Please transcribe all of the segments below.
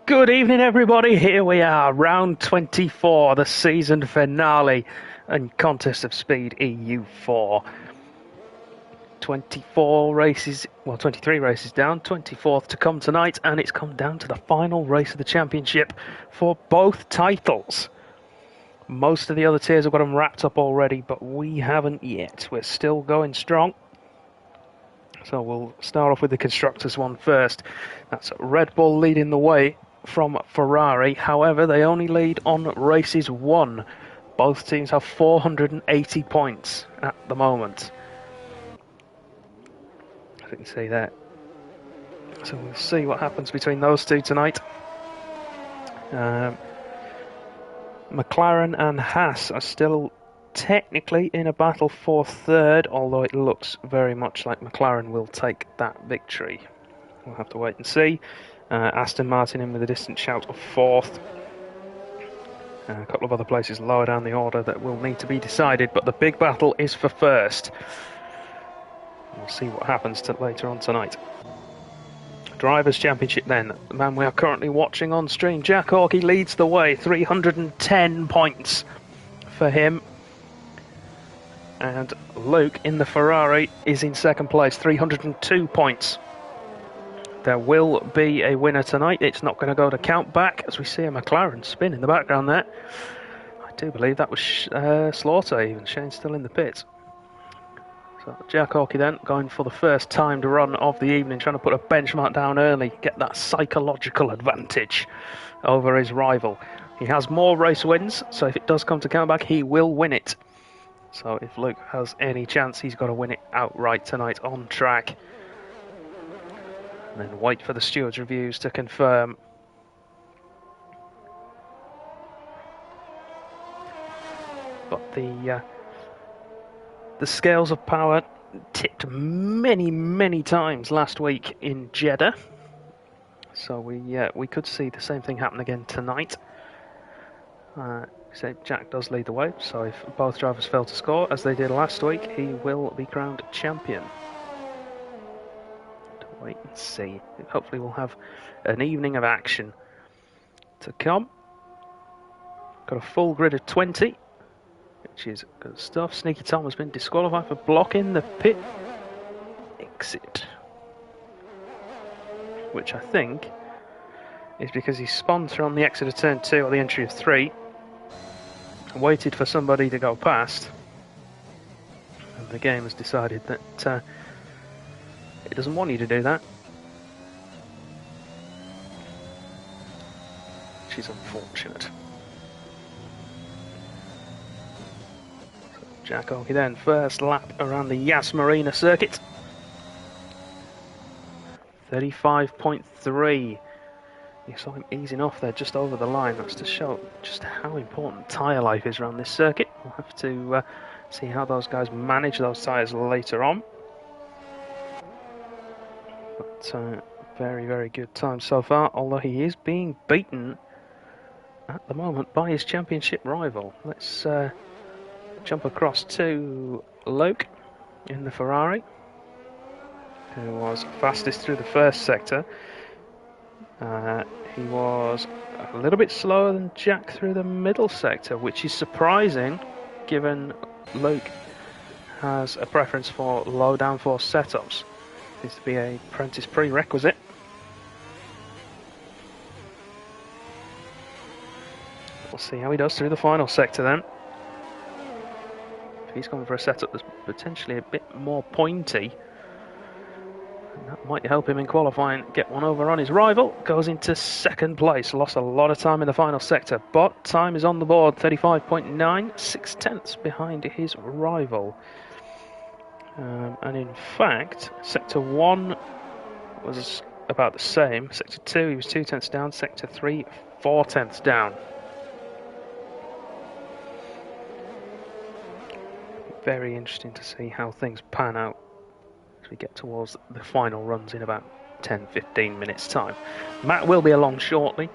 Good evening, everybody. Here we are, round 24, the season finale and Contest of Speed EU4. 24 races, well, 23 races down, 24th to come tonight, and it's come down to the final race of the championship for both titles. Most of the other tiers have got them wrapped up already, but we haven't yet. We're still going strong. So we'll start off with the Constructors one first. That's Red Bull leading the way from Ferrari. However, they only lead on races won. Both teams have 480 points at the moment. As you can see there. So we'll see what happens between those two tonight. McLaren and Haas are still technically in a battle for third, although it looks very much like McLaren will take that victory. We'll have to wait and see. Aston Martin in with a distant shout of fourth. A couple of other places lower down the order that will need to be decided, but the big battle is for first. We'll see what happens later on tonight. Drivers' Championship then. The man we are currently watching on stream, Jack Hawkey, leads the way. 310 points for him. And Luke in the Ferrari is in second place, 302 points. There will be a winner tonight. It's not going to go to count back as we see a McLaren spin in the background there. I do believe that was Slaughter even. Shane's still in the pits. So Jack Hawkey then going for the first timed run of the evening, trying to put a benchmark down early, get that psychological advantage over his rival. He has more race wins, so if it does come to count back, he will win it. So if Luke has any chance, he's got to win it outright tonight on track. And then wait for the stewards' reviews to confirm. But the scales of power tipped many times last week in Jeddah. So we could see the same thing happen again tonight. So Jack does lead the way, so if both drivers fail to score, as they did last week, he will be crowned champion. To wait and see. Hopefully we'll have an evening of action to come. Got a full grid of 20, which is good stuff. Sneaky Tom has been disqualified for blocking the pit exit, which I think is because he spun through on the exit of turn 2 or the entry of 3. Waited for somebody to go past, and the game has decided that it doesn't want you to do that, which is unfortunate. So Jack Hawkey then, first lap around the Yas Marina circuit. 35.3. You saw him easing off there just over the line. That's to show just how important tyre life is around this circuit. We'll have to see how those guys manage those tyres later on. But very good time so far, although he is being beaten at the moment by his championship rival. Let's jump across to Luke in the Ferrari, who was fastest through the first sector. He was a little bit slower than Jack through the middle sector, which is surprising given Luke has a preference for low downforce setups. Seems to be a apprentice prerequisite. We'll see how he does through the final sector then. If he's going for a setup that's potentially a bit more pointy, that might help him in qualifying, get one over on his rival. Goes into second place, lost a lot of time in the final sector, but time is on the board, 35.9, 6/10 behind his rival. And in fact, sector 1 was about the same. Sector 2, he was 2/10 down. Sector 3, 4/10 down. Very interesting to see how things pan out as we get towards the final runs in about 10-15 minutes time. Matt will be along shortly,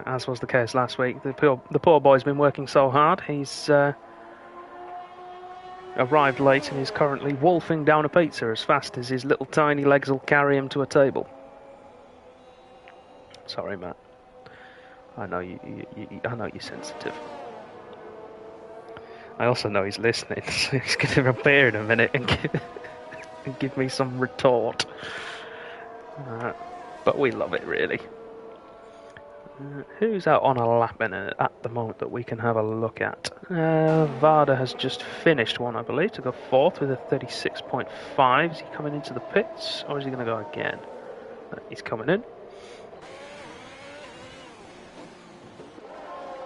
as was the case last week. The poor boy's been working so hard. He's arrived late and is currently wolfing down a pizza as fast as his little tiny legs will carry him to a table. Sorry, Matt. I know I know you're sensitive. I also know he's listening, so he's going to appear in a minute and give me some retort. But we love it, really. Who's out on a lap at the moment that we can have a look at? Varda has just finished one, I believe, to go fourth with a 36.5. Is he coming into the pits, or is he going to go again? He's coming in.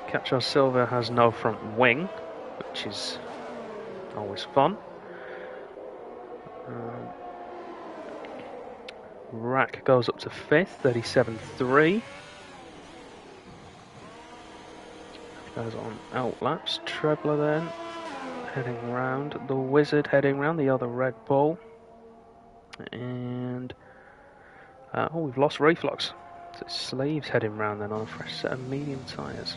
Capture Silver has no front wing, which is always fun. Rack goes up to fifth, 37.3. Goes on outlaps. Trebler then heading round. The Wizard heading round the other Red Bull. And we've lost Reflux. So Sleeves heading round then on a fresh set of medium tyres.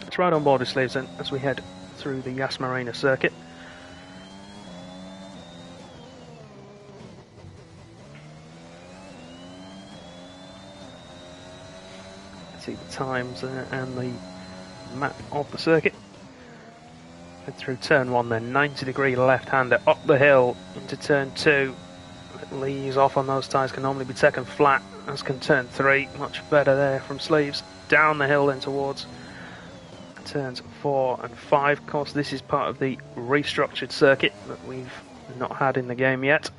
Let's ride on board with Sleeves then as we head through the Yas Marina circuit. See the times and the map of the circuit. Head through turn 1 then, 90-degree left-hander up the hill into turn 2. Leaves off on those tyres, can normally be taken flat, as can turn 3. Much better there from Sleeves. Down the hill then towards turns 4 and 5. Of course, this is part of the restructured circuit that we've not had in the game yet.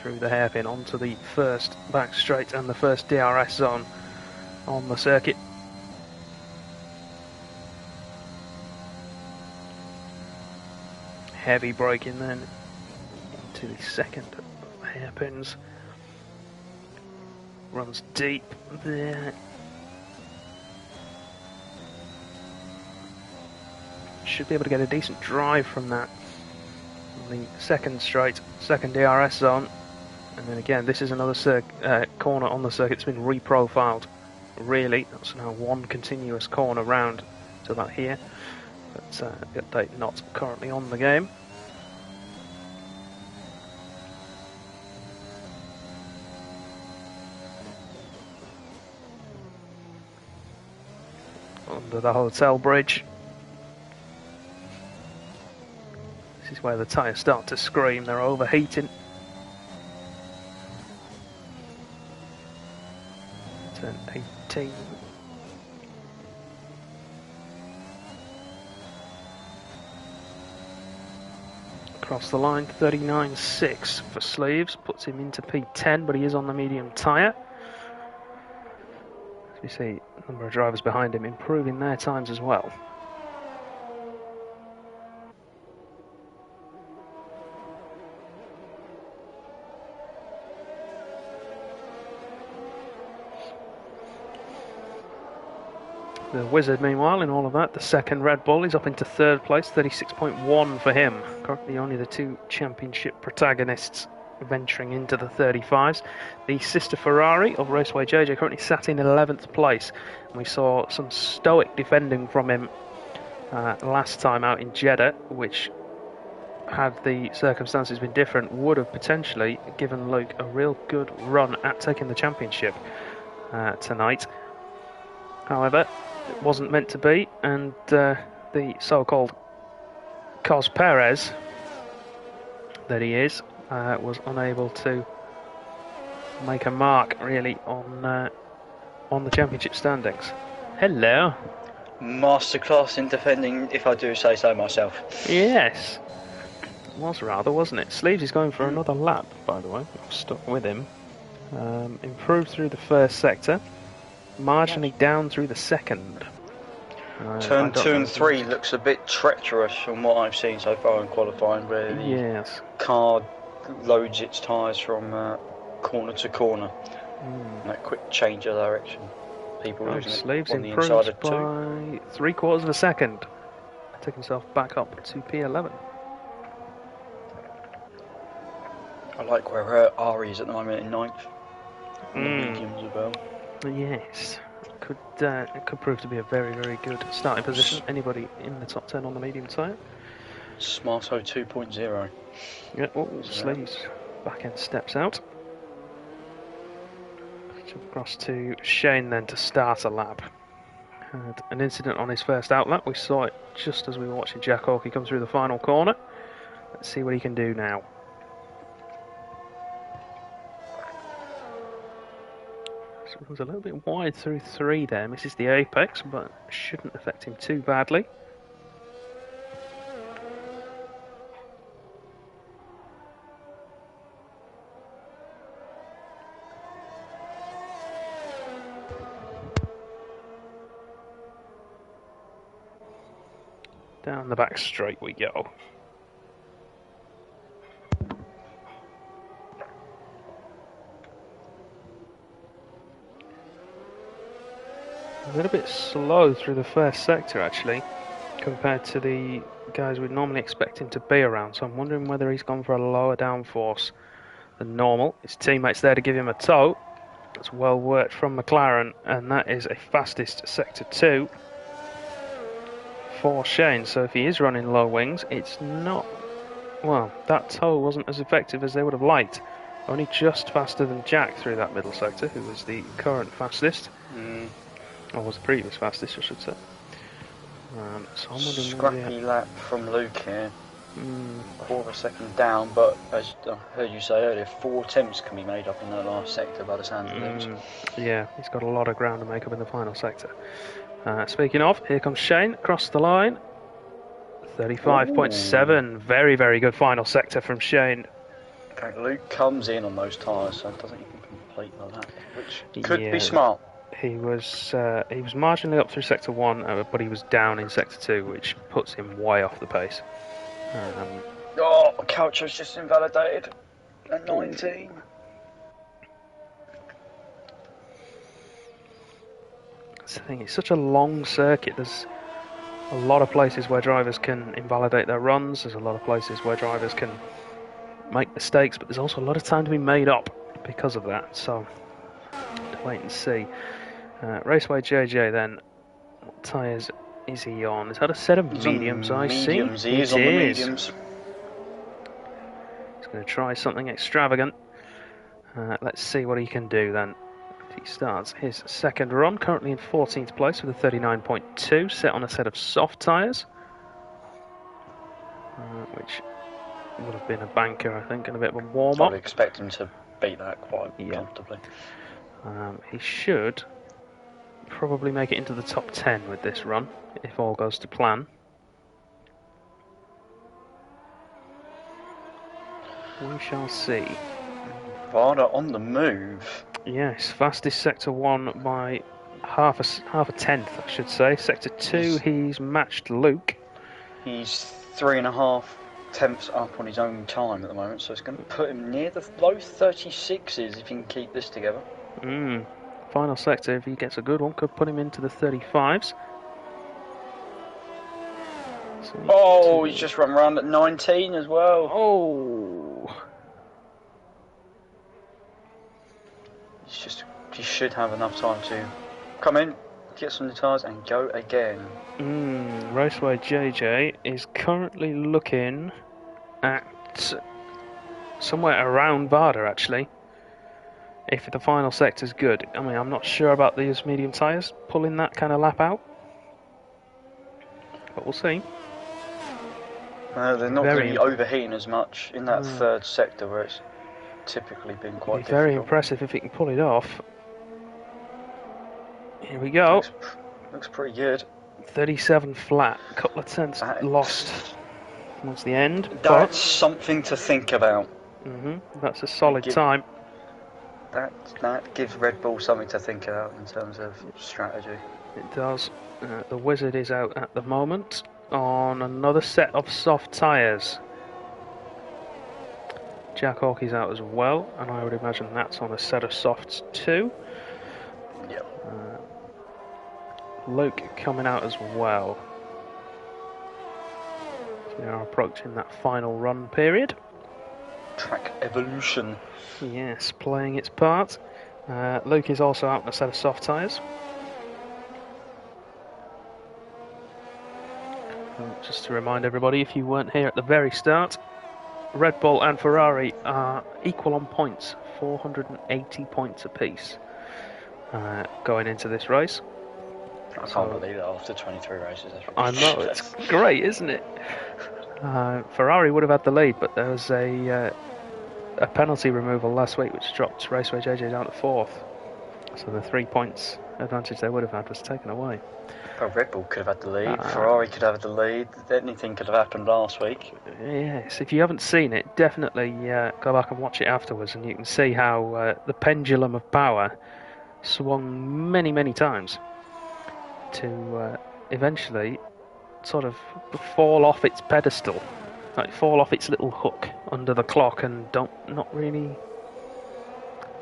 Through the hairpin onto the first back straight and the first DRS zone on the circuit. Heavy braking then into the second hairpins. Runs deep there. Should be able to get a decent drive from that. The second straight, second DRS zone. And then again, this is another corner on the circuit that's been reprofiled. Really, that's now one continuous corner round to about here. But the update not currently on the game. Under the hotel bridge. This is where the tyres start to scream, they're overheating. Turn 18. Across the line, 39.6 for Sleeves, puts him into P10, but he is on the medium tyre. As we see, a number of drivers behind him improving their times as well. The Wizard, meanwhile, in all of that, the second Red Bull, is up into third place, 36.1 for him. Currently only the two championship protagonists venturing into the 35s. The sister Ferrari of Raceway JJ currently sat in 11th place. And we saw some stoic defending from him last time out in Jeddah, which, had the circumstances been different, would have potentially given Luke a real good run at taking the championship tonight. However, it wasn't meant to be, and the so-called Cos Perez that he is was unable to make a mark really on the championship standings. Hello. Masterclass in defending, if I do say so myself. Yes, it was rather, wasn't it? Sleeves is going for another lap, by the way. I'm stuck with him. Improved through the first sector. Marginally down through the second. Turn 2 and 3 looks a bit treacherous from what I've seen so far in qualifying, where the car loads its tyres from corner to corner. That quick change of direction. People losing it on the inside of 2. By 3/4 of a second. Take himself back up to P11. I like where Ari is at the moment in 9th. And the mediums as well. Yes, it could prove to be a very, very good starting position. Anybody in the top 10 on the medium tyre? Smarto 2.0. Yeah, Sleeves Back end steps out. Jump across to Shane then to start a lap. Had an incident on his first outlet. We saw it just as we were watching Jack Hawkey come through the final corner. Let's see what he can do now. So it was a little bit wide through 3 there. Misses the apex, but shouldn't affect him too badly. Down the back straight we go. A little bit slow through the first sector actually, compared to the guys we'd normally expect him to be around, so I'm wondering whether he's gone for a lower downforce than normal. His teammate's there to give him a tow. That's well worked from McLaren, and that is a fastest sector 2 for Shane. So if he is running low wings, it's not, well, that tow wasn't as effective as they would have liked. Only just faster than Jack through that middle sector, who was the current fastest. Or was the previous fastest, I should say. So I'm scrappy lap from Luke here. Quarter of a second down, but as I heard you say earlier, 4 attempts can be made up in that last sector by the sound of things. Yeah, he's got a lot of ground to make up in the final sector. Speaking of, here comes Shane across the line. 35.7, very, very good final sector from Shane. In fact, Luke comes in on those tyres, so it doesn't even complete like that, which could be smart. He was marginally up through sector 1, but he was down in sector 2, which puts him way off the pace. Coucho's just invalidated at 19. That's the thing, it's such a long circuit. There's a lot of places where drivers can invalidate their runs. There's a lot of places where drivers can make mistakes, but there's also a lot of time to be made up because of that. So, to wait and see. Raceway JJ then, what tyres is he on? Is that a set of mediums, I see? He is on the mediums. He's going to try something extravagant. Let's see what he can do then. He starts his second run, currently in 14th place with a 39.2, set on a set of soft tyres, which would have been a banker, I think, and a bit of a warm-up. I would expect him to beat that quite comfortably. He should probably make it into the top 10 with this run, if all goes to plan. We shall see. Varda on the move. Yes, fastest sector 1 by half a tenth, I should say. Sector 2, he's matched Luke. He's 3.5 tenths up on his own time at the moment, so it's going to put him near the low 36s if he can keep this together. Final sector, if he gets a good one, could put him into the 35s. So he's just run around at 19 as well. He should have enough time to come in, get some tyres and go again. Raceway JJ is currently looking at somewhere around Varda actually, if the final sector's good. I mean, I'm not sure about these medium tyres pulling that kind of lap out, but we'll see. They're not going to be overheating as much in that third sector where it's typically been quite difficult. Very impressive if he can pull it off. Here we go. Looks pretty good. 37 flat, a couple of tenths lost towards the end. That's something to think about. That's a solid time. That gives Red Bull something to think about in terms of strategy. It does. The Wizard is out at the moment on another set of soft tyres. Jack Hawkey's out as well, and I would imagine that's on a set of softs too. Yep. Luke coming out as well. We are approaching that final run period. Track evolution. Yes, playing its part. Luke is also out on a set of soft tyres. Just to remind everybody, if you weren't here at the very start, Red Bull and Ferrari are equal on points, 480 points apiece going into this race. I can't believe that after 23 races. I know, it's great, isn't it? Ferrari would have had the lead, but there was a penalty removal last week which dropped Raceway JJ down to 4th. So the 3 points advantage they would have had was taken away. Well, Red Bull could have had the lead, Ferrari could have had the lead, anything could have happened last week. Yes, if you haven't seen it, definitely go back and watch it afterwards, and you can see how the pendulum of power swung many, many times to eventually sort of fall off its pedestal, like fall off its little hook under the clock and not really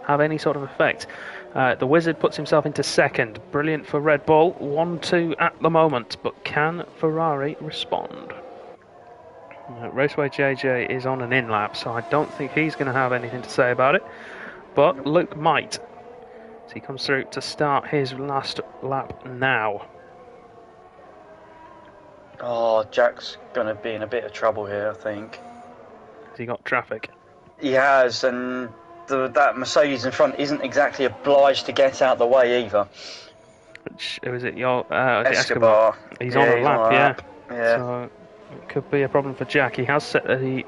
have any sort of effect. The Wizard puts himself into second. Brilliant for Red Bull. 1-2 at the moment, but can Ferrari respond? Raceway JJ is on an in-lap, so I don't think he's going to have anything to say about it. But Luke might. So he comes through to start his last lap now. Oh, Jack's going to be in a bit of trouble here, I think. Has he got traffic? He has, and that Mercedes in front isn't exactly obliged to get out the way either. Who is it? Escobar. He's on a lap, yeah. So it could be a problem for Jack. He has set the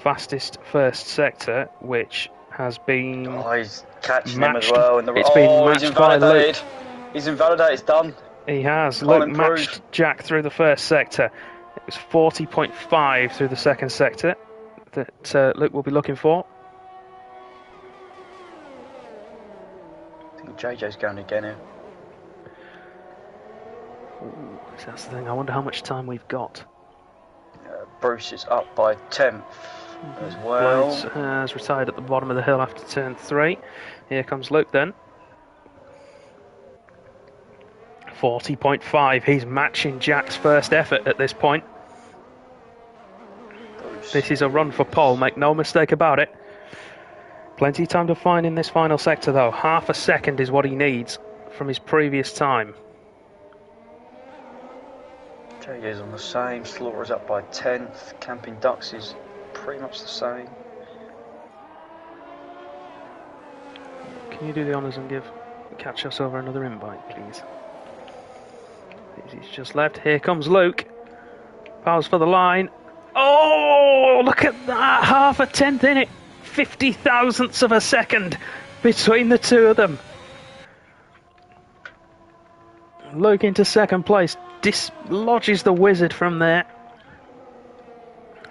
fastest first sector, which has been he's catching matched. him as well. He's invalidated. He's invalidated. It's done. He has. Luke matched Jack through the first sector. It was 40.5 through the second sector that Luke will be looking for. I think JJ's going again here. Ooh, that's the thing. I wonder how much time we've got. Bruce is up by 10th as well. Blades has retired at the bottom of the hill after turn 3. Here comes Luke then. 40.5. He's matching Jack's first effort at this point. Bruce. This is a run for pole, make no mistake about it. Plenty of time to find in this final sector though. Half a second is what he needs from his previous time. JJ's on the same. Slaughter's up by 10th. Camping Ducks is pretty much the same. Can you do the honours and catch us over another invite, please? He's just left. Here comes Luke. Powers for the line. Oh, look at that. Half a tenth in it. 50 thousandths of a second between the two of them. Luke into second place. Dislodges the Wizard from there.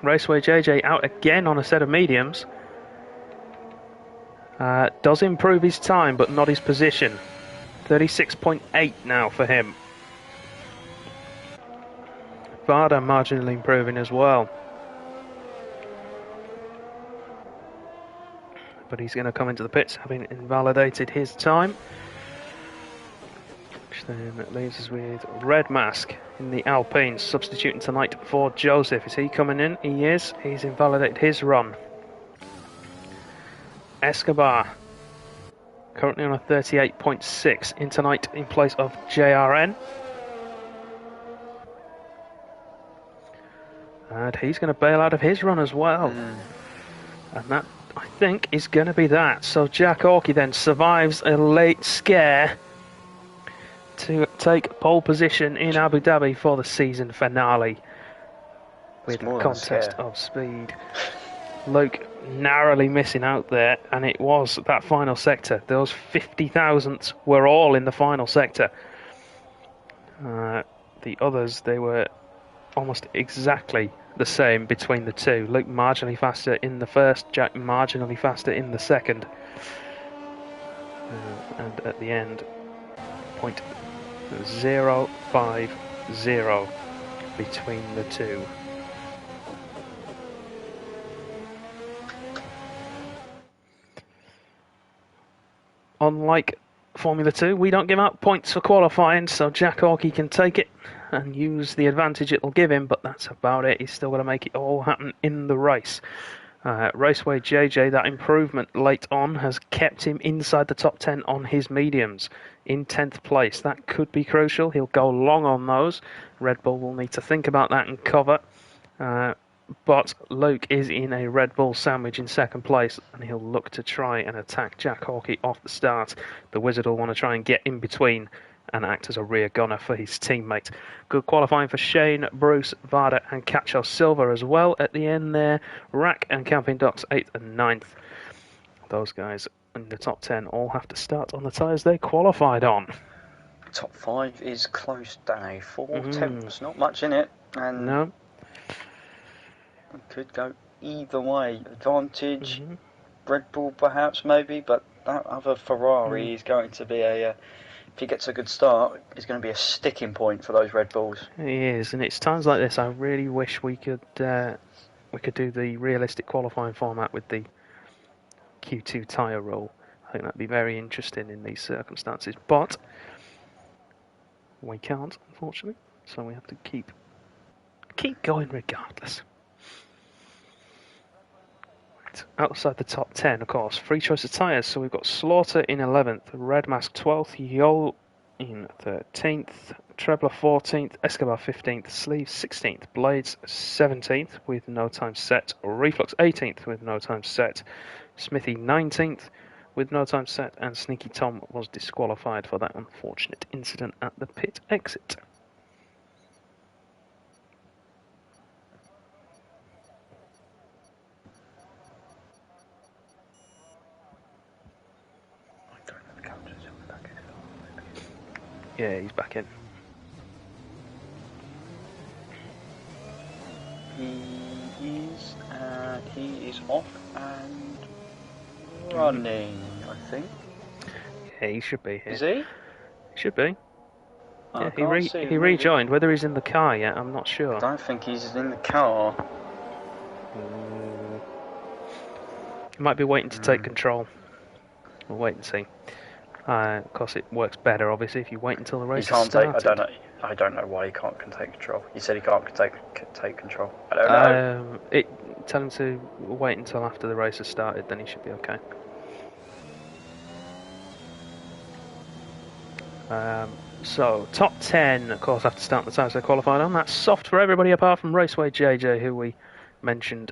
Raceway JJ out again on a set of mediums. Does improve his time, but not his position. 36.8 now for him. Varda marginally improving as well. But he's going to come into the pits having invalidated his time. Which then leaves us with Red Mask in the Alpine, substituting tonight for Joseph. Is he coming in? He is. He's invalidated his run. Escobar, currently on a 38.6 in tonight in place of JRN. And he's going to bail out of his run as well. And that, I think, is going to be that. So Jack Hawkey then survives a late scare to take pole position in Abu Dhabi for the season finale with a contest of speed. Luke narrowly missing out there, and it was that final sector. Those 50 thousandths were all in the final sector. The others, they were almost exactly the same between the two. Luke marginally faster in the first, Jack marginally faster in the second. And at the end, point 0.050 between the two. Unlike Formula 2, we don't give out points for qualifying, so Jack Hawkey can take it and use the advantage it'll give him, but that's about it. He's still got to make it all happen in the race. Raceway JJ, that improvement late on has kept him inside the top 10 on his mediums in 10th place. That could be crucial. He'll go long on those. Red Bull will need to think about that and cover. but Luke is in a Red Bull sandwich in second place, and he'll look to try and attack Jack Hawkey off the start. The Wizard will want to try and get in between and act as a rear gunner for his teammate. Good qualifying for Shane, Bruce, Varda and Cacho Silva as well at the end there. Rack and Camping Docks 8th and 9th. Those guys in the top 10 all have to start on the tyres they qualified on. Top 5 is close day. 4/10, not much in it. And no. It could go either way. Advantage, Red Bull perhaps, maybe, but that other Ferrari is going to be if he gets a good start, it's going to be a sticking point for those Red Bulls. He is, and it's times like this I really wish we could do the realistic qualifying format with the Q2 tyre roll. I think that'd be very interesting in these circumstances, but we can't, unfortunately, so we have to keep going regardless. Right. Outside the top 10, of course, free choice of tyres, so we've got Slaughter in 11th, Red Mask 12th, Yol in 13th, Trebler 14th, Escobar 15th, Sleeve 16th, Blades 17th with no time set, Reflux 18th with no time set, Smithy 19th with no time set, and Sneaky Tom was disqualified for that unfortunate incident at the pit exit. Yeah, he's back in. He is off and running, I think. Yeah, he should be here. Is he? Should be. Yeah, he rejoined. Whether he's in the car yet, I'm not sure. I don't think he's in the car. He might be waiting to take control. We'll wait and see. Of course, it works better, obviously, if you wait until the race has started. I don't know why he can't take control. He said he can't take control. I don't know. Tell him to wait until after the race has started, then he should be okay. So, top 10, of course, have to start the times they qualified on. That's soft for everybody apart from Raceway JJ, who we mentioned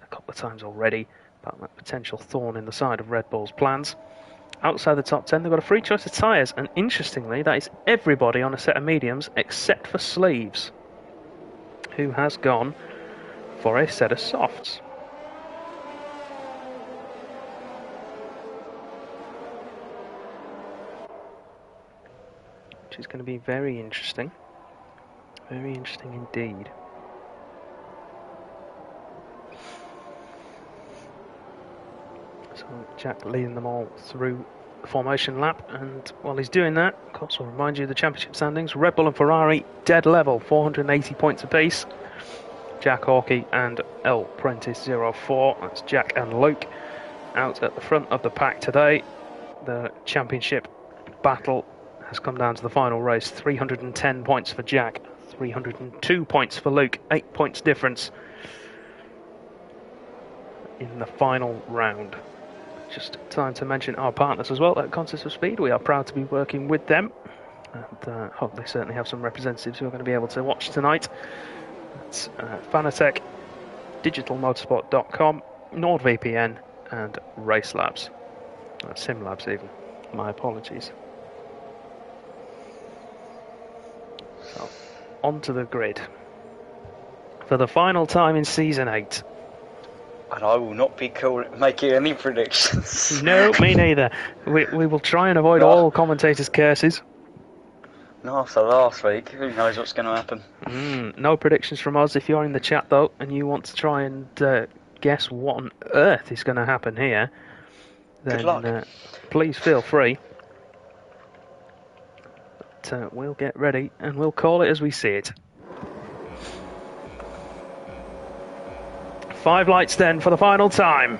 a couple of times already about that potential thorn in the side of Red Bull's plans. Outside the top 10, they've got a free choice of tyres, and interestingly, that is everybody on a set of mediums except for Sleeves, who has gone for a set of softs. Which is going to be very interesting. Very interesting indeed. So Jack leading them all through the formation lap, and while he's doing that, of course, I'll remind you of the championship standings. Red Bull and Ferrari dead level, 480 points apiece. Jack Hawkey and El Prentice 04. That's Jack and Luke out at the front of the pack today. The championship battle has come down to the final race. 310 points for Jack, 302 points for Luke, 8 points difference in the final round. Just time to mention our partners as well at Contest of Speed. We are proud to be working with them, and hope they certainly have some representatives who are going to be able to watch tonight. That's Fanatec, digitalmotorsport.com, NordVPN and Race Labs. Sim Labs even. My apologies. So, onto the grid for the final time in Season 8. And I will not be making any predictions. No, me neither. We will try and avoid all commentators' curses. No, after last week, who knows what's going to happen. No predictions from us. If you're in the chat, though, and you want to try and guess what on earth is going to happen here, then good luck. Please feel free. But we'll get ready and we'll call it as we see it. 5 lights then for the final time.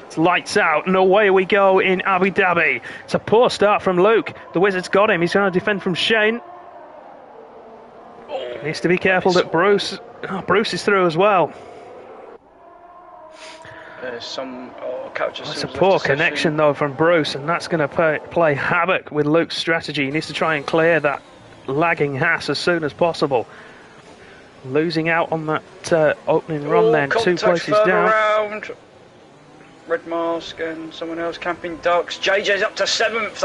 It's lights out and away we go in Abu Dhabi. It's a poor start from Luke. The Wizard's got him. He's going to defend from Shane. Needs to be careful that Bruce is through as well. That's a poor connection though from Bruce, and that's going to play havoc with Luke's strategy. He needs to try and clear that lagging Haas as soon as possible. losing out on that opening run then, 2 places down. Around. Red Mask and someone else, Camping Ducks. JJ's up to 7th.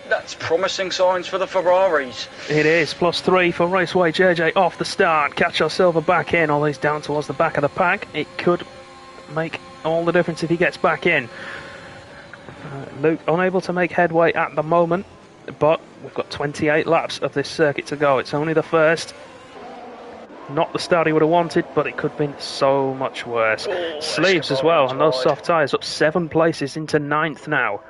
That's promising signs for the Ferraris. It is, +3 for Raceway JJ off the start. Catch Silver back in, although he's down towards the back of the pack. It could make all the difference if he gets back in. Luke unable to make headway at the moment, but we've got 28 laps of this circuit to go. It's only the first. Not the start he would have wanted, but it could have been so much worse. Sleeves as well, and those soft tyres up 7 places into 9th now.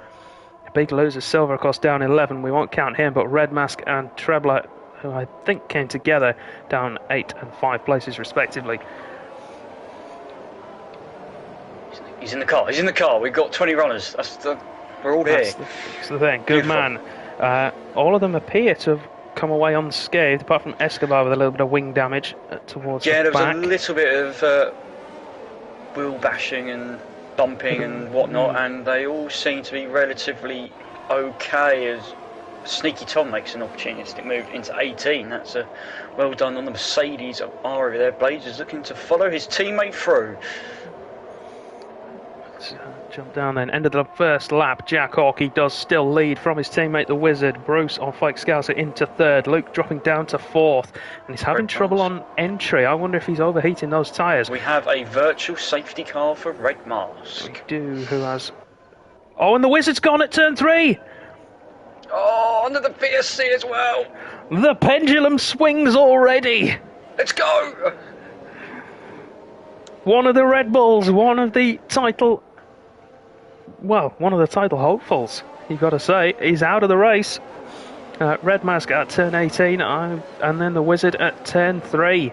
Big loser, Silver, of course, down 11. We won't count him, but Red Mask and Trebler, who I think came together, down 8 and 5 places respectively. He's in the car. He's in the car. We've got 20 runners. We're all here. That's the thing. Good man. All of them appear to have come away unscathed, apart from Escobar with a little bit of wing damage towards the back. Yeah, there was a little bit of wheel bashing and bumping and whatnot, and they all seem to be relatively okay as Sneaky Tom makes an opportunistic move into 18. That's well done on the Mercedes of R over there. Blades is looking to follow his teammate through. Jump down then, end of the first lap. Jack Hawkey does still lead from his teammate the Wizard. Bruce on Fike Scouser into 3rd. Luke dropping down to 4th, and he's having trouble on entry. I wonder if he's overheating those tyres. We have a virtual safety car for Red Mask. We do, who has... Oh, and the Wizard's gone at turn 3! Oh, under the VSC as well! The pendulum swings already! Let's go! One of the Red Bulls, one of the title hopefuls, you've got to say, is out of the race. Red Mask at turn 18, and then the Wizard at turn 3.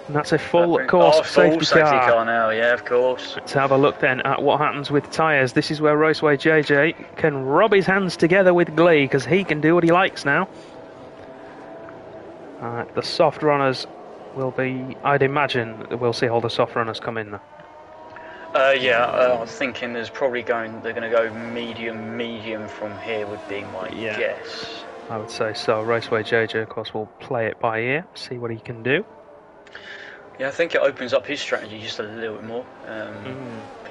And that's a full course safety car now, yeah, of course. Let's have a look then at what happens with tyres. This is where Raceway JJ can rub his hands together with glee, because he can do what he likes now. The soft runners will be, I'd imagine we'll see all the soft runners come in. I'm thinking they're going to go medium from here would be my guess. I would say so. Raceway JJ, of course, will play it by ear, see what he can do. Yeah, I think it opens up his strategy just a little bit more.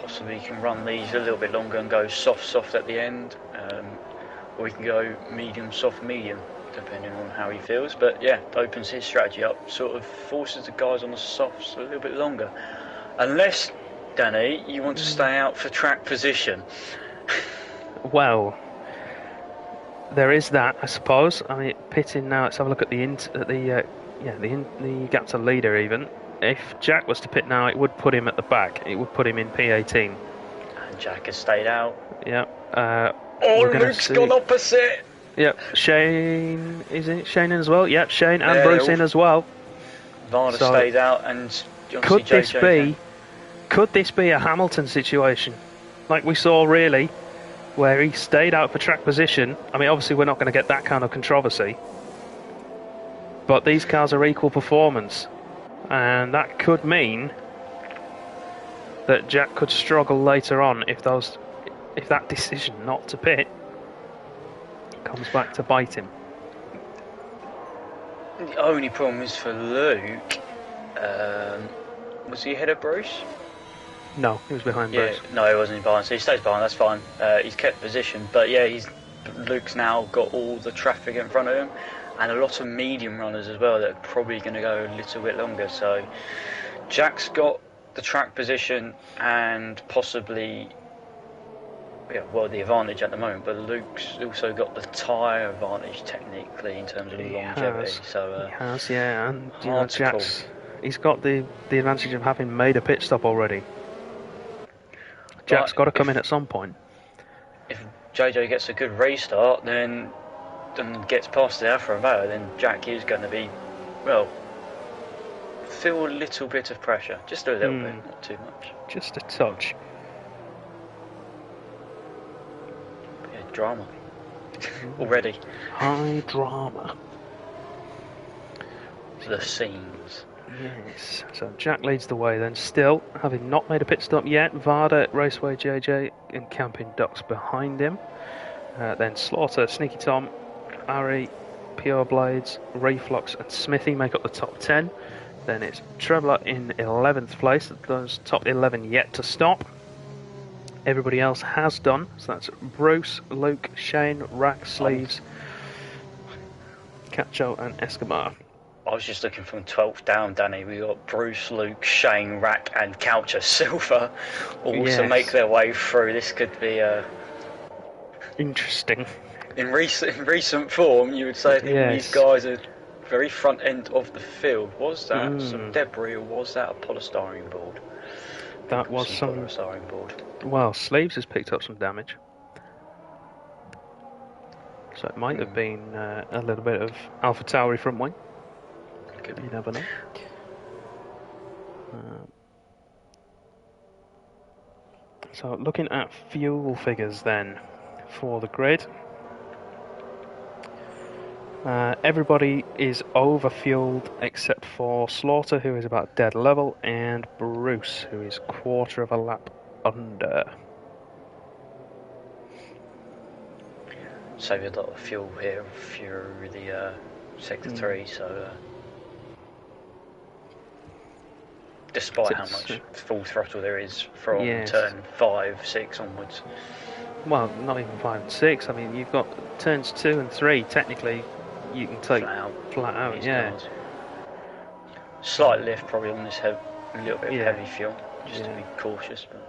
Possibly he can run these a little bit longer and go soft at the end, or he can go medium, soft, medium, depending on how he feels. But yeah, it opens his strategy up, sort of forces the guys on the softs a little bit longer. Unless, Danny, you want to stay out for track position. Well, there is that, I suppose. I mean, pitting now. Let's have a look at the gap to leader. Even if Jack was to pit now, it would put him at the back. It would put him in P18. And Jack has stayed out. Yeah. Luke's gone opposite. Yep. Shane is in. Shane in as well. Yep. Shane and Bruce in as well. Varda stayed out, and could this be a Hamilton situation, like we saw really, where he stayed out for track position? I mean, obviously we're not going to get that kind of controversy, but these cars are equal performance, and that could mean that Jack could struggle later on if that decision not to pit comes back to bite him. The only problem is for Luke. Was he ahead of Bruce? No, he was behind Bruce. No, he wasn't behind, so he stays behind, that's fine. He's kept position, but yeah, Luke's now got all the traffic in front of him, and a lot of medium runners as well that are probably going to go a little bit longer. So Jack's got the track position and possibly the advantage at the moment, but Luke's also got the tyre advantage technically in terms of longevity. He has, yeah, and Jack's he's got the advantage of having made a pit stop already. Jack's got to come in at some point. If JJ gets a good restart, then gets past the Alfa Romeo, then Jack is going to be, feel a little bit of pressure. Just a little bit, not too much. Just a touch. Yeah, drama. Already. High drama. The scenes. Yes, so Jack leads the way then, still having not made a pit stop yet. Varda, Raceway JJ and Camping Ducks behind him. Then Slaughter, Sneaky Tom, Ari, Pure Blades, Reflux and Smithy make up the top 10. Then it's Trebler in 11th place. Those top 11 yet to stop. Everybody else has done. So that's Bruce, Luke, Shane, Rack, Sleeves, Cacho and Escobar. I was just looking from 12th down, Danny. We got Bruce, Luke, Shane, Rack and Coucher Silver all to make their way through. This could be interesting. In recent form, you would say these guys are very front end of the field. Was that some debris or was that a polystyrene board? That was some polystyrene board. Well, Sleeves has picked up some damage. So it might have been a little bit of Alpha Tauri front wing. You never know. So looking at fuel figures then for the grid. Everybody is over fueled except for Slaughter, who is about dead level, and Bruce, who is quarter of a lap under. Save a lot of fuel here through the sector 3, so despite how much full throttle there is from turn 5, 6 onwards. Well, not even 5 and 6. I mean, you've got turns 2 and 3. Technically, you can take flat out. Cars. Slight lift probably on this a little bit of heavy fuel, just to be cautious. But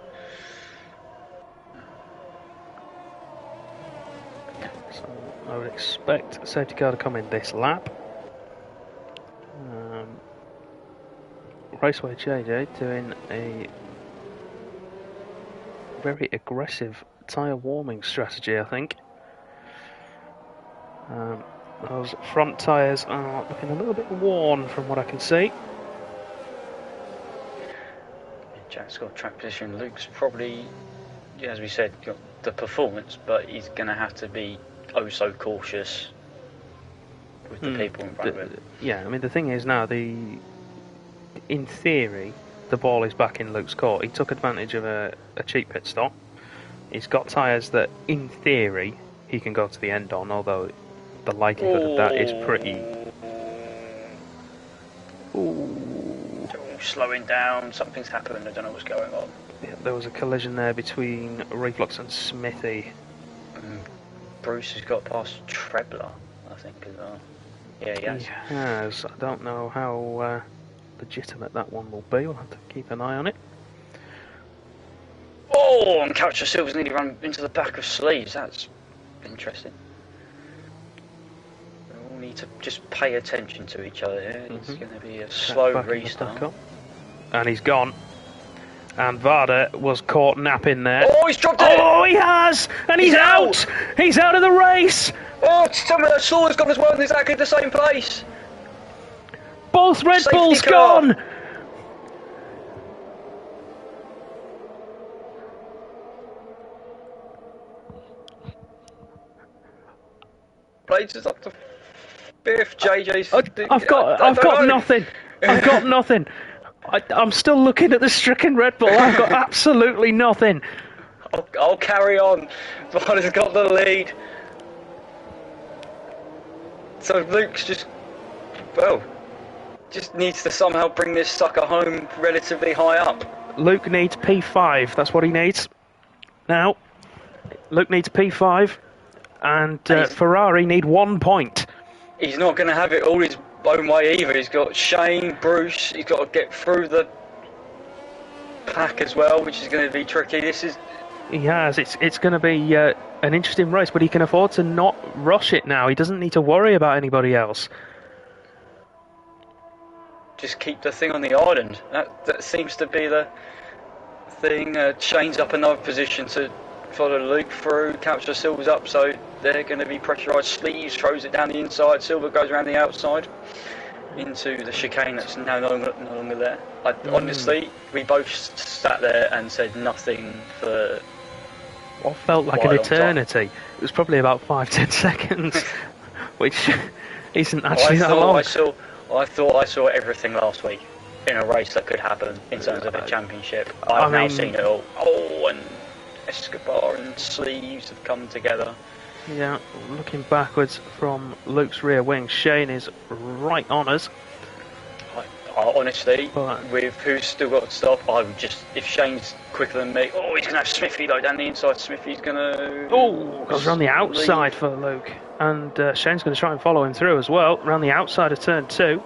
so I would expect safety car to come in this lap. Raceway JJ doing a very aggressive tyre warming strategy, I think. Those front tyres are looking a little bit worn from what I can see. Jack's got track position. Luke's probably, as we said, got the performance, but he's going to have to be oh so cautious with the people in front of him. Yeah, I mean the thing is now, in theory, the ball is back in Luke's court. He took advantage of a cheap pit stop. He's got tyres that, in theory, he can go to the end on, although the likelihood of that is pretty... Slowing down, something's happened, I don't know what's going on. Yeah, there was a collision there between Reflux and Smithy. Bruce has got past Trebler, I think, as well. Yeah, he has. He has. I don't know how legitimate that one will be. We'll have to keep an eye on it. Oh, and Coucher Silver's nearly run into the back of Sleeves. That's interesting. We all need to just pay attention to each other here. It's going to be a slow restart. And he's gone. And Varda was caught napping there. Oh, he's dropped it! Oh, he has! And he's out! He's out of the race! Oh, some of the Slaughter's gone as well in exactly the same place. Both Red Bulls gone! Blades is up to 5th. JJ's. I've got nothing. I've got nothing. I'm still looking at the stricken Red Bull. I've got absolutely nothing. I'll carry on. Varda's got the lead. So Luke's just needs to somehow bring this sucker home relatively high up. Luke needs P5. That's what he needs. Now, Luke needs P5, and Ferrari need 1 point. He's not going to have it all his own way either. He's got Shane, Bruce. He's got to get through the pack as well, which is going to be tricky. He has. It's going to be an interesting race, but he can afford to not rush it now. He doesn't need to worry about anybody else. Just keep the thing on the island. That seems to be the thing. Shane's up another position to follow Luke through. Coucher Silver's up, so they're going to be pressurised. Sleeves throws it down the inside. Silver goes around the outside into the chicane that's now no longer there. Honestly, we both sat there and said nothing for what felt like an eternity. It was probably about 5-10 seconds, which isn't actually that long. I thought I saw everything last week in a race that could happen in terms of a championship. I've now seen it all. Oh, and Escobar and Sleeves have come together. Yeah, looking backwards from Luke's rear wing, Shane is right on us. Honestly, with who's still got to stop, I would just, if Shane's quicker than me, oh, he's going to have Smithy though down the inside. Smithy's going to... Oh, goes around the outside for Luke. And Shane's going to try and follow him through as well, around the outside of turn 2.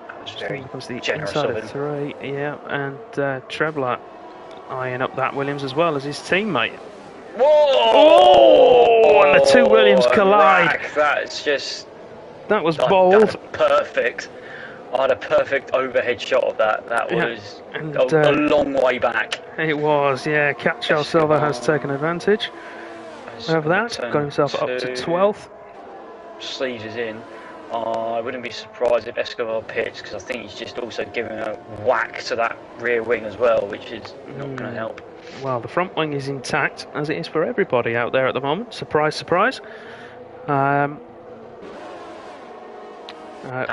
That was very the generous inside of him. 3, yeah, and Trebler eyeing up that Williams as well as his teammate. Whoa! Oh, and the two Williams collide. That's just... That was bold. That was perfect. I had a perfect overhead shot of that. That was a long way back. It was, yeah. Catchell Silva has taken advantage of that. Got himself up to 12th. Sleeves is in. I wouldn't be surprised if Escobar pits, because I think he's just also giving a whack to that rear wing as well, which is not going to help. Well, the front wing is intact, as it is for everybody out there at the moment. Surprise, surprise.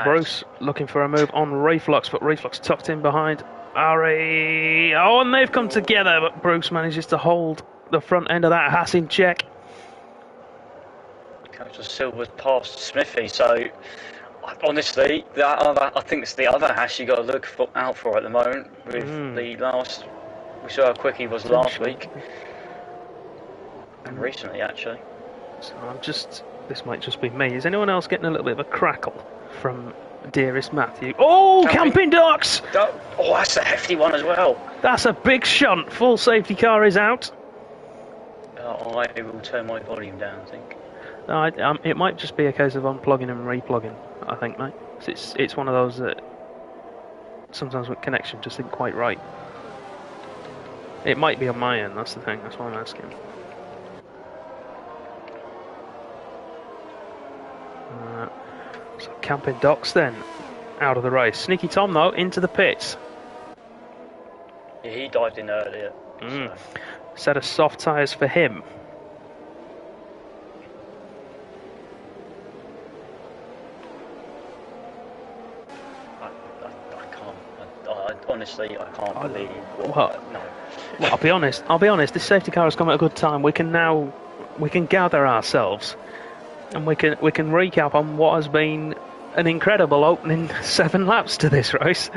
Bruce looking for a move on Reflux, but Reflux tucked in behind Ari. Oh, and they've come together, but Bruce manages to hold the front end of that Haas in check. Coach Silver's past Smithy, so honestly, I think it's the other Haas you got to look out for at the moment. With the last, we saw how quick he was last week, and recently actually. So this might just be me. Is anyone else getting a little bit of a crackle from Dearest Matthew? Oh, camping ducks! Oh, that's a hefty one as well. That's a big shunt. Full safety car is out. I will turn my volume down, I think. It might just be a case of unplugging and replugging, I think, mate. It's one of those that sometimes with connection just isn't quite right. It might be on my end, that's the thing, that's why I'm asking. So camping ducks then, out of the race. Sneaky Tom though, into the pits. Yeah, he dived in earlier. So. Set of soft tyres for him. Honestly, I can't believe. Well, I'll be honest. This safety car has come at a good time. We can gather ourselves, and we can recap on what has been an incredible opening 7 laps to this race.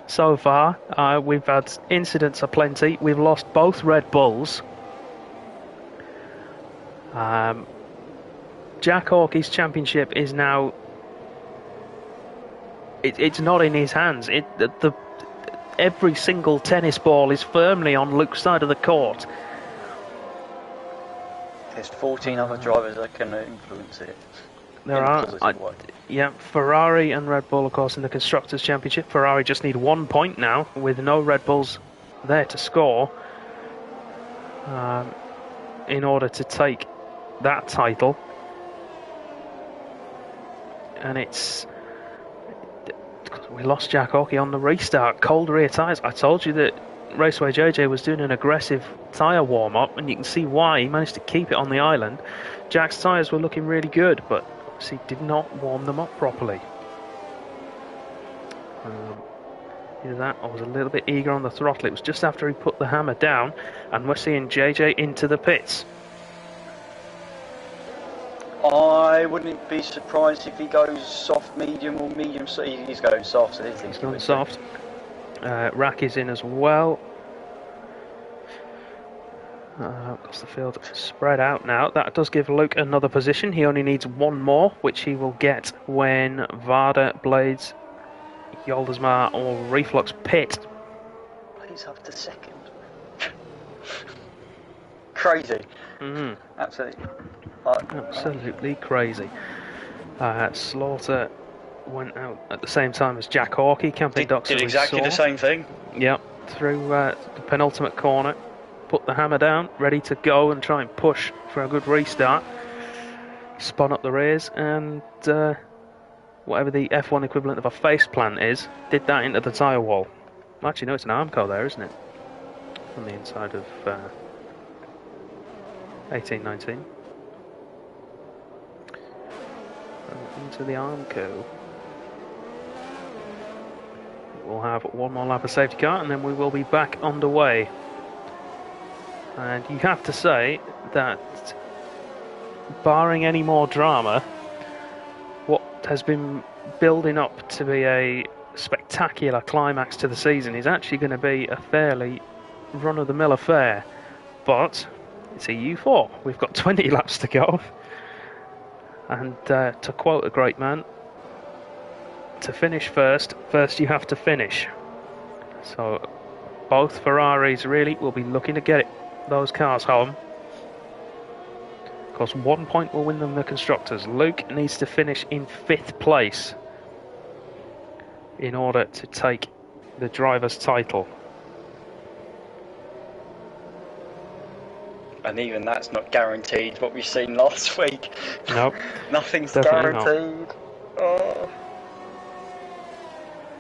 So far, we've had incidents aplenty. We've lost both Red Bulls. Jack Hawkey's championship is now. It's not in his hands. Every single tennis ball is firmly on Luke's side of the court. There's 14 other drivers that can influence it. There are. Ferrari and Red Bull, of course, in the Constructors' Championship. Ferrari just need 1 point now, with no Red Bulls there to score, in order to take that title. And we lost Jack Hawkey on the restart. Cold rear tyres. I told you that Raceway JJ was doing an aggressive tyre warm-up, and you can see why. He managed to keep it on the island. Jack's tyres were looking really good, but obviously did not warm them up properly. Either that, I was a little bit eager on the throttle. It was just after he put the hammer down, and we're seeing JJ into the pits. I wouldn't be surprised if he goes soft, medium, or medium. So he's going soft. So he's going soft. Rack is in as well. Across the field, spread out now. That does give Luke another position. He only needs 1 more, which he will get when Varda, Blades, Yoldersma or Reflux pit. Please have the second. Crazy. Absolutely. Absolutely crazy. Slaughter went out at the same time as Jack Hawkey. Camping ducks did exactly the same thing. Yep, through the penultimate corner, put the hammer down, ready to go and try and push for a good restart. Spun up the rears and whatever the F1 equivalent of a face plant is, did that into the tyre wall. Actually, no, it's an Armco there, isn't it? On the inside of 1819. Into the Armco. We'll have 1 more lap of safety car and then we will be back underway. And you have to say that, barring any more drama, what has been building up to be a spectacular climax to the season is actually going to be a fairly run-of-the-mill affair. But it's EU4. We've got 20 laps to go. And to quote a great man, to finish first you have to finish. So both Ferraris really will be looking to get those cars home. Of course, 1 point will win them the Constructors. Luke needs to finish in 5th place in order to take the driver's title. And even that's not guaranteed, what we've seen last week. Nope. Nothing's guaranteed. Oh.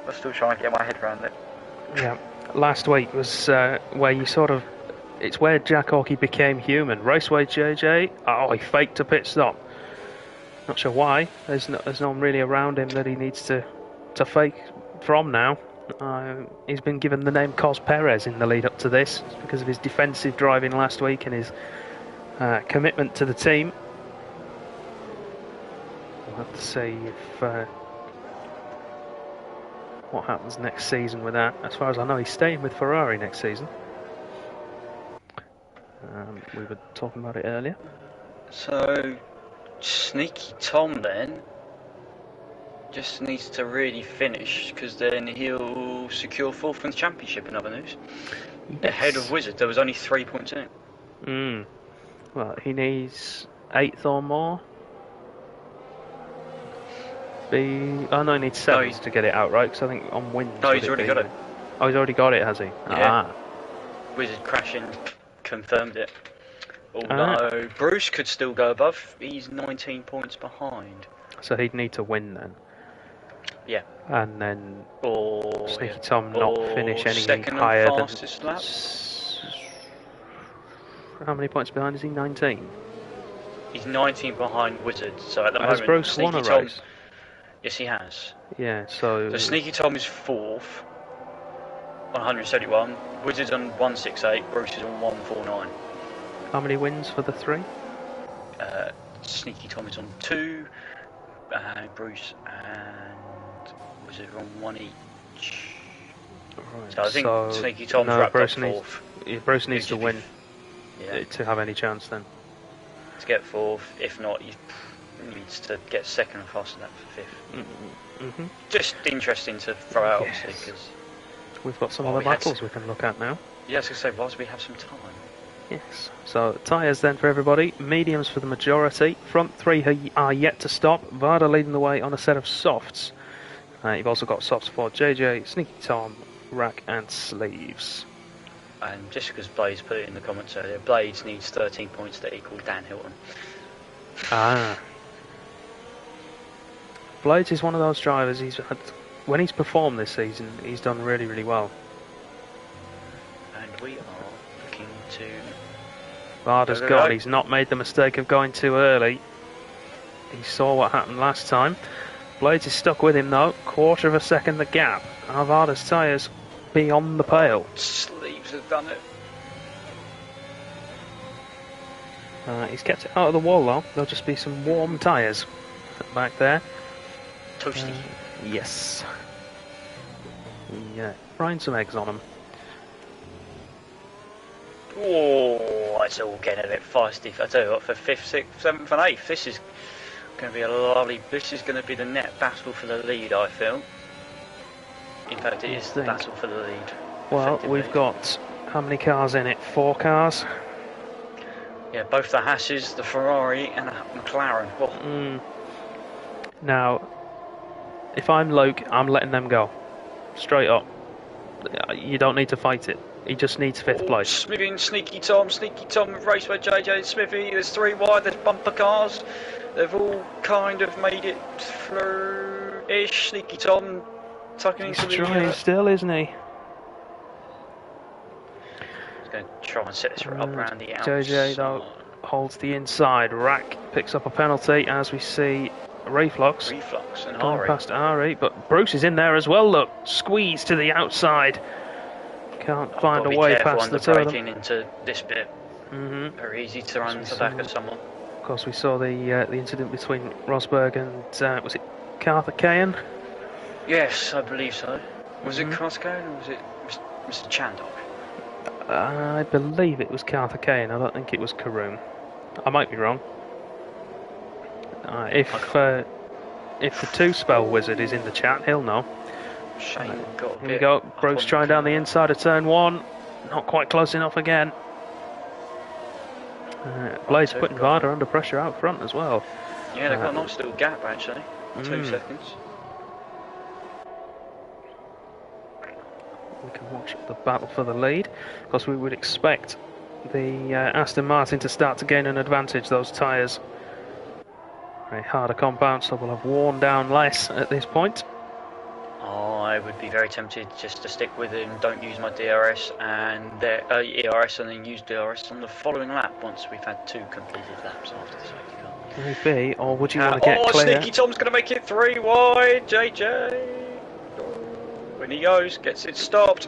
I'm still trying to get my head around it. Yeah. Last week was where you sort of... It's where Jack Hawkey became human. Raceway JJ, he faked a pit stop. Not sure why. There's no one really around him that he needs to fake from now. He's been given the name Cos Perez in the lead up to this. It's because of his defensive driving last week and his commitment to the team. We'll have to see if what happens next season with that. As far as I know, he's staying with Ferrari next season. We were talking about it earlier. So, Sneaky Tom then just needs to really finish, because then he'll secure 4th in the championship in other news. Yes. Ahead of Wizard, there was only 3 points in it. Well, he needs 8th or more. He needs 7th to get it outright, because I think on wins... No, he's already got it. Oh, he's already got it, has he? Yeah. Wizard crashing confirmed it. Although Bruce could still go above, he's 19 points behind. So he'd need to win then. Yeah. And then Sneaky Tom not finish any higher than... lap. How many points behind is he? 19? He's 19 behind Wizard, so at the moment... Has Bruce won a race? Yes, he has. Yeah, so Sneaky Tom is 4th on 171, Wizard's on 168, Bruce is on 149. How many wins for the 3? Sneaky Tom is on 2, Bruce and Wizard are on 1 each. Right, so I think Sneaky Tom's wrapped up 4th. Bruce needs to win to have any chance then. To get 4th, if not, he needs to get 2nd and faster than that for 5th. Just interesting to throw out, obviously, because we've got some other battles we can look at now. Yeah, I was going to say, whilst we have some time. Yes, so tyres then for everybody, mediums for the majority, front 3 are yet to stop, Varda leading the way on a set of softs. You've also got softs for JJ, Sneaky Tom, Rack and Sleeves. And just because Blades put it in the comments earlier, Blades needs 13 points to equal Dan Hilton. Blades is one of those drivers, when he's performed this season, he's done really, really well. And we are looking to... Varda's gone, he's not made the mistake of going too early. He saw what happened last time. Blades is stuck with him though, 1/4 of a second the gap. Are Varda's tyres beyond the pale? Sleeves have done it. He's kept it out of the wall though, there'll just be some warm tyres back there. Toasty. Yes. Yeah, frying some eggs on them. Oh, it's all getting a bit feisty. I tell you what, for 5th, 6th, 7th and 8th, this is going to be a lovely... This is going to be the net battle for the lead, I feel. In fact, it is the battle for the lead. Well, we've got... How many cars in it? 4 cars? Yeah, both the Hasses, the Ferrari and the McLaren. Oh. Now, if I'm Luke, I'm letting them go. Straight up. You don't need to fight it. He just needs 5th place. Smithy and Sneaky Tom, Raceway JJ and Smithy. There's 3 wide, there's bumper cars. They've all kind of made it through-ish. Sneaky Tom tucking into the... He's trying still, isn't he? He's going to try and set this up around the outside. JJ, though, holds the inside. Rack picks up a penalty as we see Reflux and going past Ari, but Bruce is in there as well. Look, squeeze to the outside. Can't find a way past the two of them. Into this bit. Very easy to run to the back of someone. Of course, we saw the incident between Rosberg and was it Carther Cahan? Yes, I believe so. Was it Carthagena or was it Mr. Chandok? I believe it was Carthagena. I don't think it was Karoom. I might be wrong. If the two-spell wizard is in the chat, he'll know. Shane got a Here we go. Bruce trying down the inside of turn 1. Not quite close enough again. Blaze putting Varda under pressure out front as well. Yeah, they've got a nice little gap actually. 2 seconds. We can watch the battle for the lead, because we would expect the Aston Martin to start to gain an advantage. Those tyres, a harder compound, so will have worn down less at this point. I would be very tempted just to stick with him, don't use my DRS and ERS, and then use DRS on the following lap once we've had 2 completed laps after the safety car. Maybe, or would you want to get clear? Sneaky Tom's going to make it 3 wide, JJ. When he goes, gets it stopped.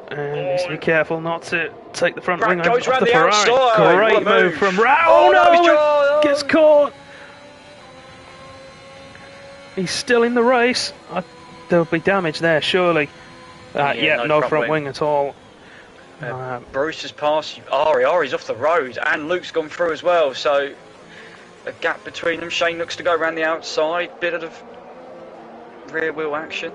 And needs to be careful not to take the front wing goes off round the Ferrari. outside. Great move from Gets caught. He's still in the race. There'll be damage there, surely. No front wing at all. Bruce has passed Ari's off the road, and Luke's gone through as well, so a gap between them. Shane looks to go around the outside, bit of rear wheel action.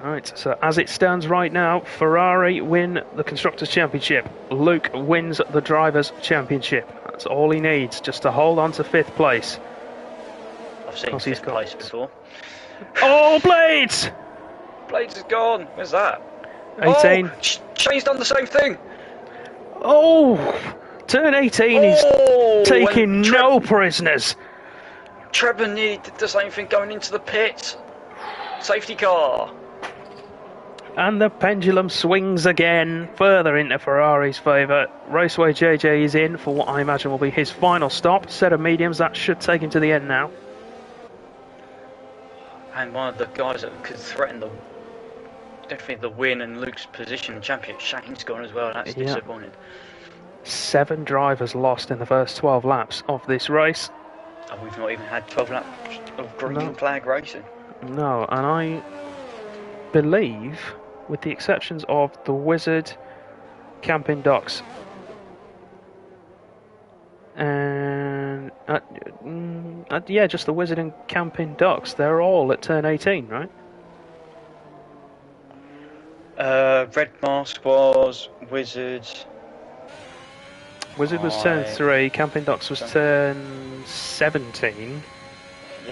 Right, so as it stands right now, Ferrari win the Constructors' Championship. Luke wins the Drivers' Championship. That's all he needs, just to hold on to 5th place. I've seen 5th place before. Oh, Blades! Blades is gone. Where's that? 18. Oh, Shane's done the same thing. Oh, turn 18 is taking no prisoners. Trevor nearly did the same thing going into the pit. Safety car. And the pendulum swings again, further into Ferrari's favour. Raceway JJ is in for what I imagine will be his final stop. Set of mediums, that should take him to the end now. And one of the guys that could threaten definitely the win and Luke's position in the championship, Shane's gone as well. That's disappointing. 7 drivers lost in the first 12 laps of this race. And we've not even had 12 laps of green flag racing. No, and I believe, with the exceptions of the Wizard, Camping Docks, and just the Wizard and Camping Docks, they're all at turn 18, right? Red Mask was Wizard. Wizard was turn 3, Camping Docks was turn 17.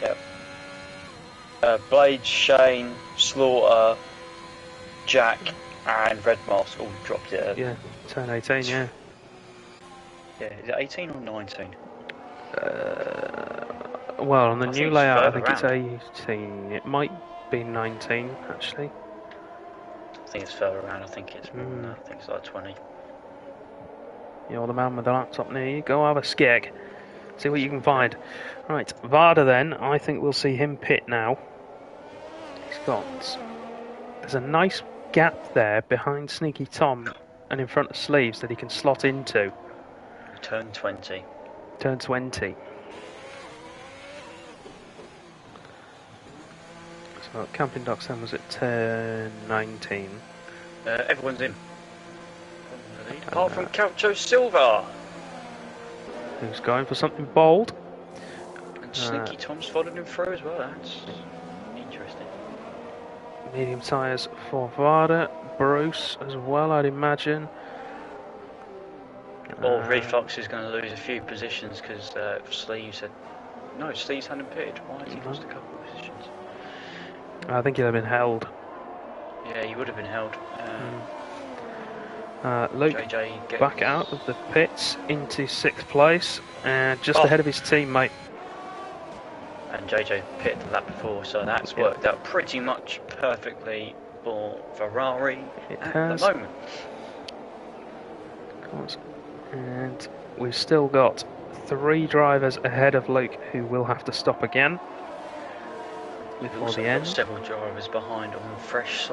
Yep. Blade, Shane, Slaughter, Jack, and Red Mask all dropped it. Yeah, turn 18, yeah. Yeah, is it 18 or 19? Well, on the new layout, I think it's 18. It might be 19, actually. I think it's further around. I think it's more than that. I think it's like 20. You're the man with the laptop near you. Go have a skeg. See what you can find. Right, Varda then. I think we'll see him pit now. There's a nice gap there behind Sneaky Tom and in front of Sleeves that he can slot into. Turn 20. Turn 20. So Camping Docks then was at turn 19. Everyone's in. Apart from Calcio Silva, who's going for something bold. And Sneaky Tom's followed him through as well. That's interesting. Medium tyres for Varda, Bruce as well, I'd imagine. Or Reflux is going to lose a few positions because Sleeves hadn't pitted. Why has he lost a couple of positions? I think he'd have been held. Yeah, he would have been held. Luke back out of the pits into 6th place and just ahead of his teammate. And JJ pitted the lap before, so that's worked out pretty much perfectly for Ferrari at the moment. And we've still got 3 drivers ahead of Luke who will have to stop again. Before the end. Several drivers behind on fresh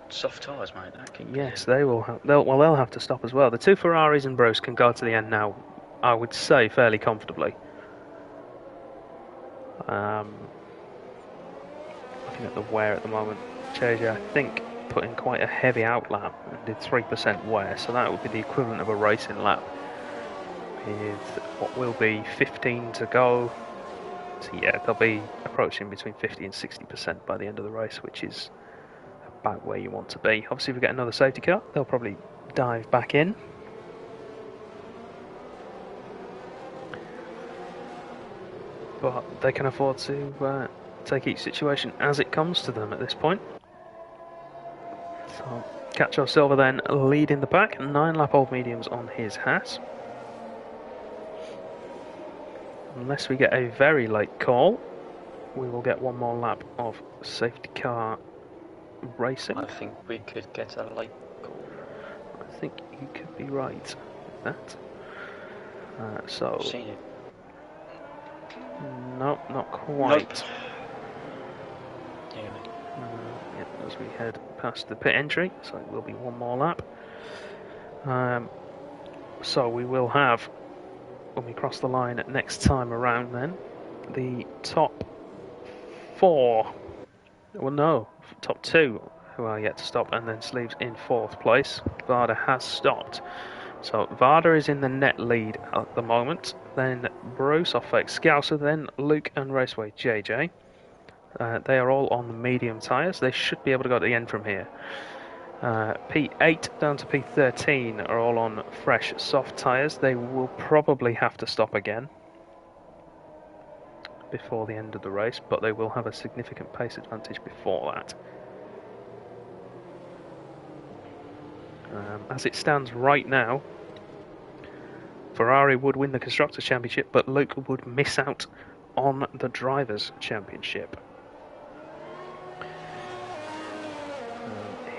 soft tyres, mate. Yes, they will. They'll have to stop as well. The 2 Ferraris and Bruce can go to the end now, I would say, fairly comfortably. Looking at the wear at the moment, JJ, I think, put in quite a heavy outlap and did 3% wear, so that would be the equivalent of a racing lap with what will be 15 to go. So yeah, they'll be approaching between 50 and 60% by the end of the race, which is about where you want to be. Obviously, if we get another safety car, they'll probably dive back in. But they can afford to take each situation as it comes to them at this point. So, Cacho Silva then leading the pack, 9 lap old mediums on his hat. Unless we get a very late call, we will get one more lap of safety car racing. I think we could get a late call. I think you could be right with that. So, I've seen it. Nope, not quite. Nope. Yep, as we head past the pit entry, so it will be one more lap. So we will have, when we cross the line next time around then, the top 4, well no, top 2 who are yet to stop, and then Sleeves in 4th place. Varda has stopped. So Varda is in the net lead at the moment, then Bruce off Fake Scouser, then Luke and Raceway JJ. They are all on the medium tyres. They should be able to go to the end from here. P8 down to P13 are all on fresh soft tyres. They will probably have to stop again before the end of the race, but they will have a significant pace advantage before that. As it stands right now, Ferrari would win the Constructors' Championship, but Luke would miss out on the Drivers' Championship.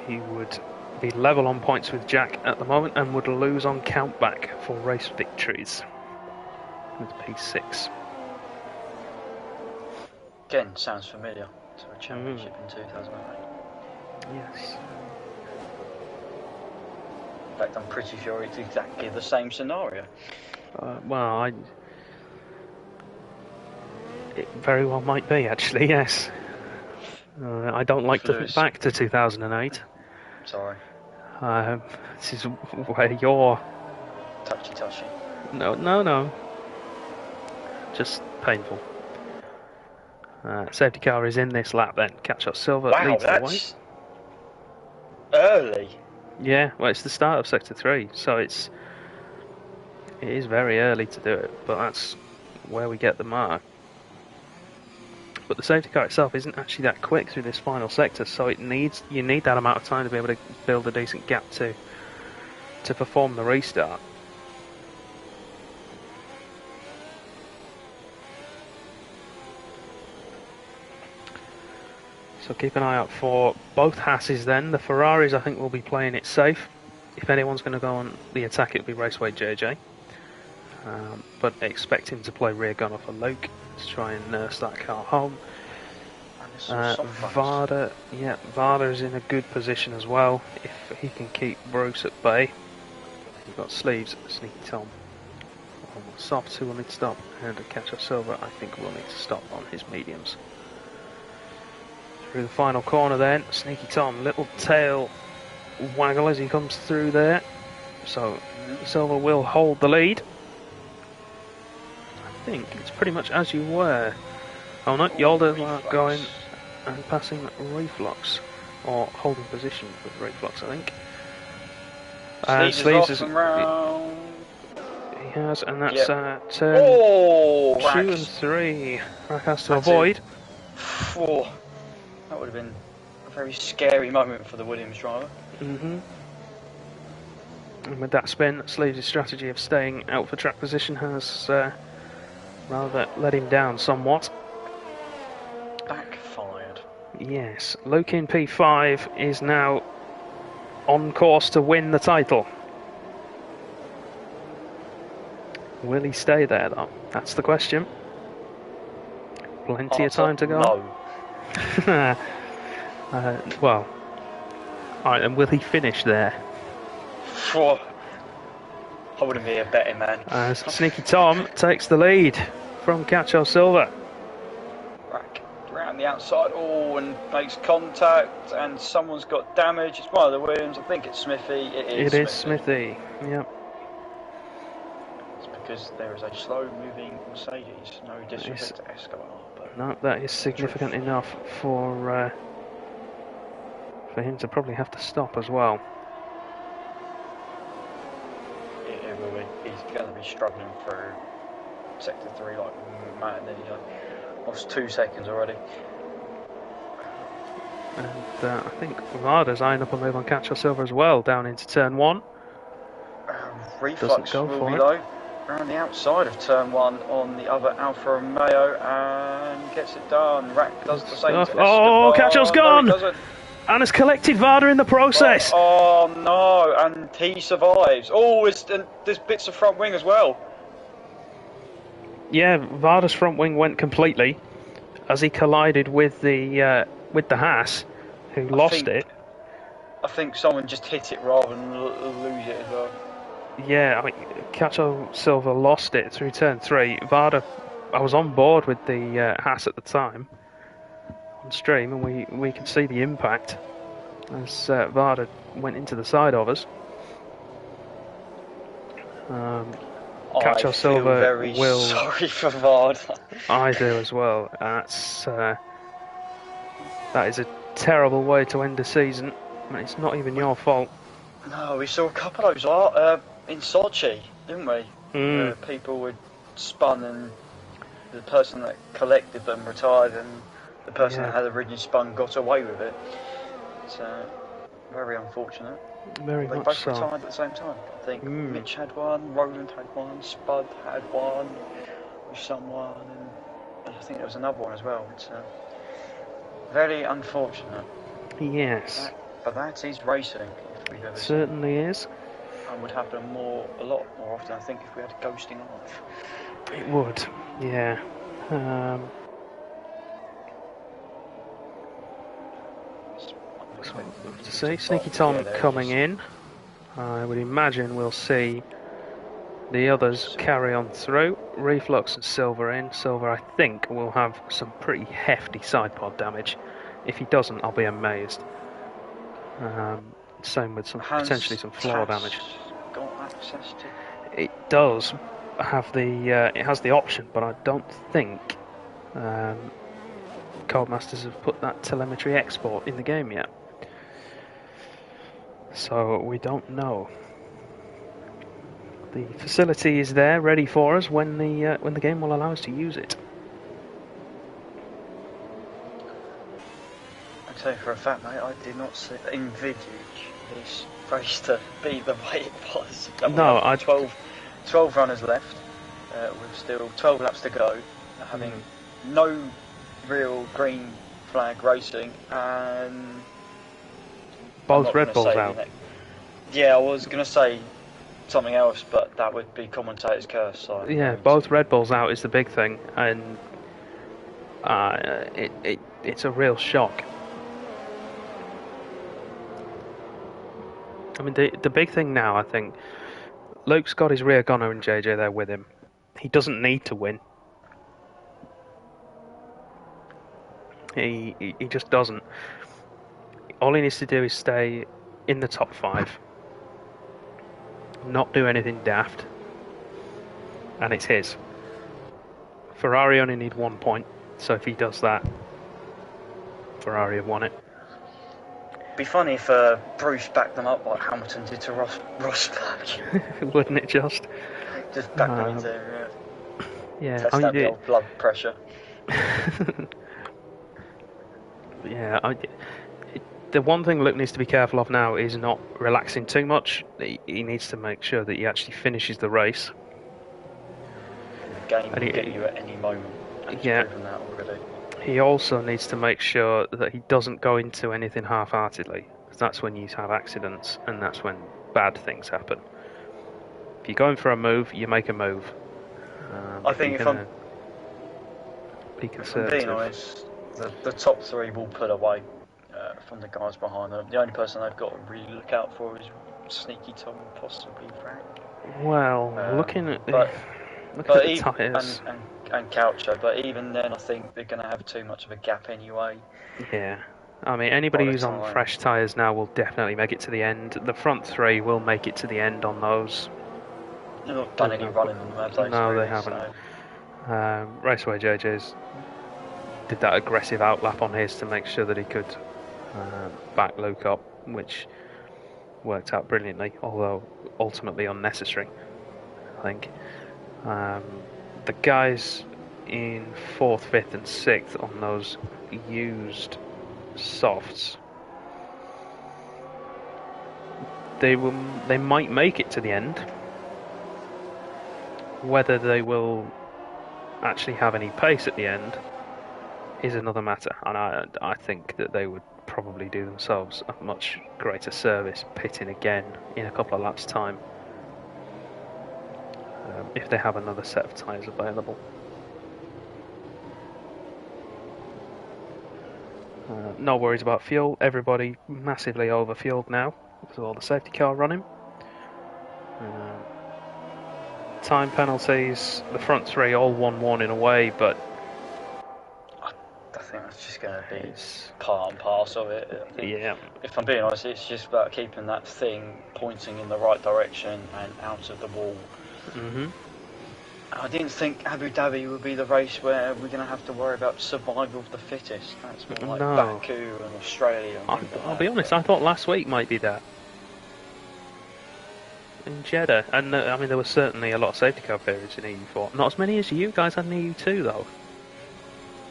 He would be level on points with Jack at the moment and would lose on countback for race victories with P6. Again, sounds familiar to a championship in 2008. Yes. In fact, I'm pretty sure it's exactly the same scenario. Well, it very well might be, actually, yes. I don't like to think back to 2008. Sorry. This is where you're... Touchy. No. Just painful. Safety car is in this lap then. Cacho Silva leads the way. Wow, that's early. Yeah, well, it's the start of Sector 3, so it is very early to do it, but that's where we get the mark. But the safety car itself isn't actually that quick through this final sector, so you need that amount of time to be able to build a decent gap to perform the restart. So keep an eye out for both Hasses then. The Ferraris, I think, will be playing it safe. If anyone's going to go on the attack, it'll be Raceway JJ. But expect him to play rear gunner for Luke to try and nurse that car home. Varda is in a good position as well if he can keep Bruce at bay. We've got Sleeves, Sneaky Tom, Soft who will need to stop, and Cacho Silva I think will need to stop on his mediums. Through the final corner then, Sneaky Tom, little tail waggle as he comes through there. So Silva will hold the lead. I think it's pretty much as you were. Oh no, Yolda going and passing Reflux, or holding position with Reflux, I think. Sleeves is around. He has, and that's turn 2 and 3. Rack has to avoid. 4. That would have been a very scary moment for the Williams driver. And with that spin, Sleeves' strategy of staying out for track position has rather let him down somewhat. Backfired. Yes, Luke in P5 is now on course to win the title. Will he stay there though? That's the question. Plenty of time to go. No. Well, alright, and will he finish there? I wouldn't be a betting man. As Sneaky Tom takes the lead from Cacho Silva. around the outside, and makes contact, and someone's got damage. It's one of the Williams. I think it's Smithy. It is Smithy. Yep. It's because there is a slow-moving Mercedes. No disrespect to Escobar, but no, that is significant enough for him to probably have to stop as well. It will be. He's going to be struggling through sector 3 like mad. Lost 2 seconds already. And I think Varda's eyeing up a move on Cacho Silva as well, down into turn 1. Reflux will be low. Around the outside of turn 1 on the other Alfa Romeo and gets it done. Rack does the same. Oh, Cacho's gone! No, and has collected Varda in the process. Oh no, and he survives. Oh, there's bits of front wing as well. Yeah, Varda's front wing went completely as he collided with the Haas, who lost it. I think someone just hit it rather than lose it as well. Yeah, I mean, Cacho Silva lost it through turn 3. Varda, I was on board with the Haas at the time on stream, and we could see the impact as Varda went into the side of us. Cacho Silva very will. Sorry for Varda. I do as well. That is a terrible way to end the season. I mean, it's not even your fault. No, we saw a couple of those in Sochi, didn't we? Where people were spun and the person that collected them retired and the person that had originally spun got away with it. It's very unfortunate. Very they much both so. retired at the same time. I think Mitch had one, Roland had one, Spud had one with someone, and I think there was another one as well. It's very unfortunate. Yes. But that is racing, if we've ever certainly is. And would happen a lot more often, I think, if we had ghosting off. It would, yeah. To see Sneaky Tom coming in. I would imagine we'll see the others carry on through. Reflux and Silver in. Silver, I think, will have some pretty hefty side pod damage. If he doesn't, I'll be amazed. Same with potentially some floor damage. Got access to? It does have it has the option, but I don't think Codemasters have put that telemetry export in the game yet. So we don't know. The facility is there, ready for us when the game will allow us to use it. I tell you for a fact, mate, I did not envisage this race to be the way it was. No, 12 runners left, with still 12 laps to go, having no real green flag racing, and both Red Bulls out. Yeah, I was going to say something else, but that would be commentator's curse. So yeah, both Red Bulls out is the big thing, and it's a real shock. I mean, the big thing now, I think, Luke's got his rear gunner and JJ there with him. He doesn't need to win. He just doesn't. All he needs to do is stay in the top 5, not do anything daft, and it's his. Ferrari only need 1 point, so if he does that, Ferrari have won it. Be funny if Bruce backed them up like Hamilton did to Rosberg. Wouldn't it just? Just back them into test out the old blood pressure. Yeah, the one thing Luke needs to be careful of now is not relaxing too much. He needs to make sure that he actually finishes the race. The game can get you at any moment. And he's proven that already. He also needs to make sure that he doesn't go into anything half-heartedly, because that's when you have accidents, and that's when bad things happen. If you're going for a move, you make a move. I think if I'm conservative. being honest, the top 3 will pull away from the guys behind them. The only person they've got to really look out for is Sneaky Tom and possibly Frank. Well, looking at the tyres. And and Calcio, but even then I think they're going to have too much of a gap anyway. Yeah. I mean, anybody who's on fresh tyres now will definitely make it to the end. The front three will make it to the end on those. They've not done any running on them, have they? No, they haven't. So. Raceway JJ's did that aggressive outlap on his to make sure that he could back Luke up, which worked out brilliantly, although ultimately unnecessary, I think. The guys in 4th, 5th and 6th on those used softs, they might make it to the end. Whether they will actually have any pace at the end is another matter, and I think that they would probably do themselves a much greater service pitting again in a couple of laps' time if they have another set of tyres available. No worries about fuel. Everybody massively over-fueled now because of all the safety car running. Time penalties, the front three all 1-1 in a way, but I think that's just going to be part and parcel of it. Yeah. If I'm being honest, it's just about keeping that thing pointing in the right direction and out of the wall. Mm-hmm. I didn't think Abu Dhabi would be the race where we're going to have to worry about survival of the fittest. That's more like Baku and Australia. And I'll be honest, I thought last week might be that. In Jeddah, and I mean there was certainly a lot of safety car periods in EU4. Not as many as you guys had in EU2 though.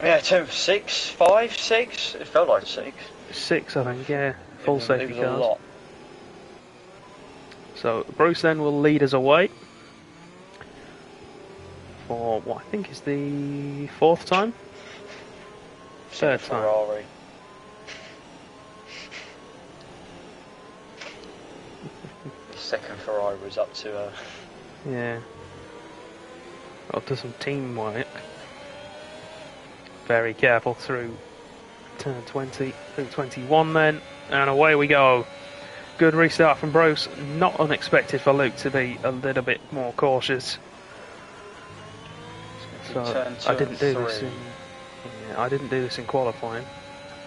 Yeah, 6, 5, 6. It felt like 6. 6, I think. Yeah, full safety cars. A lot. So Bruce then will lead us away for what I think is the 4th time, 3rd time. Ferrari. Second Ferrari was up to yeah, up to some teamwork. Very careful through turn 20, through 21 then, and away we go. Good restart from Bruce. Not unexpected for Luke to be a little bit more cautious. So I didn't do this in I didn't do this in qualifying,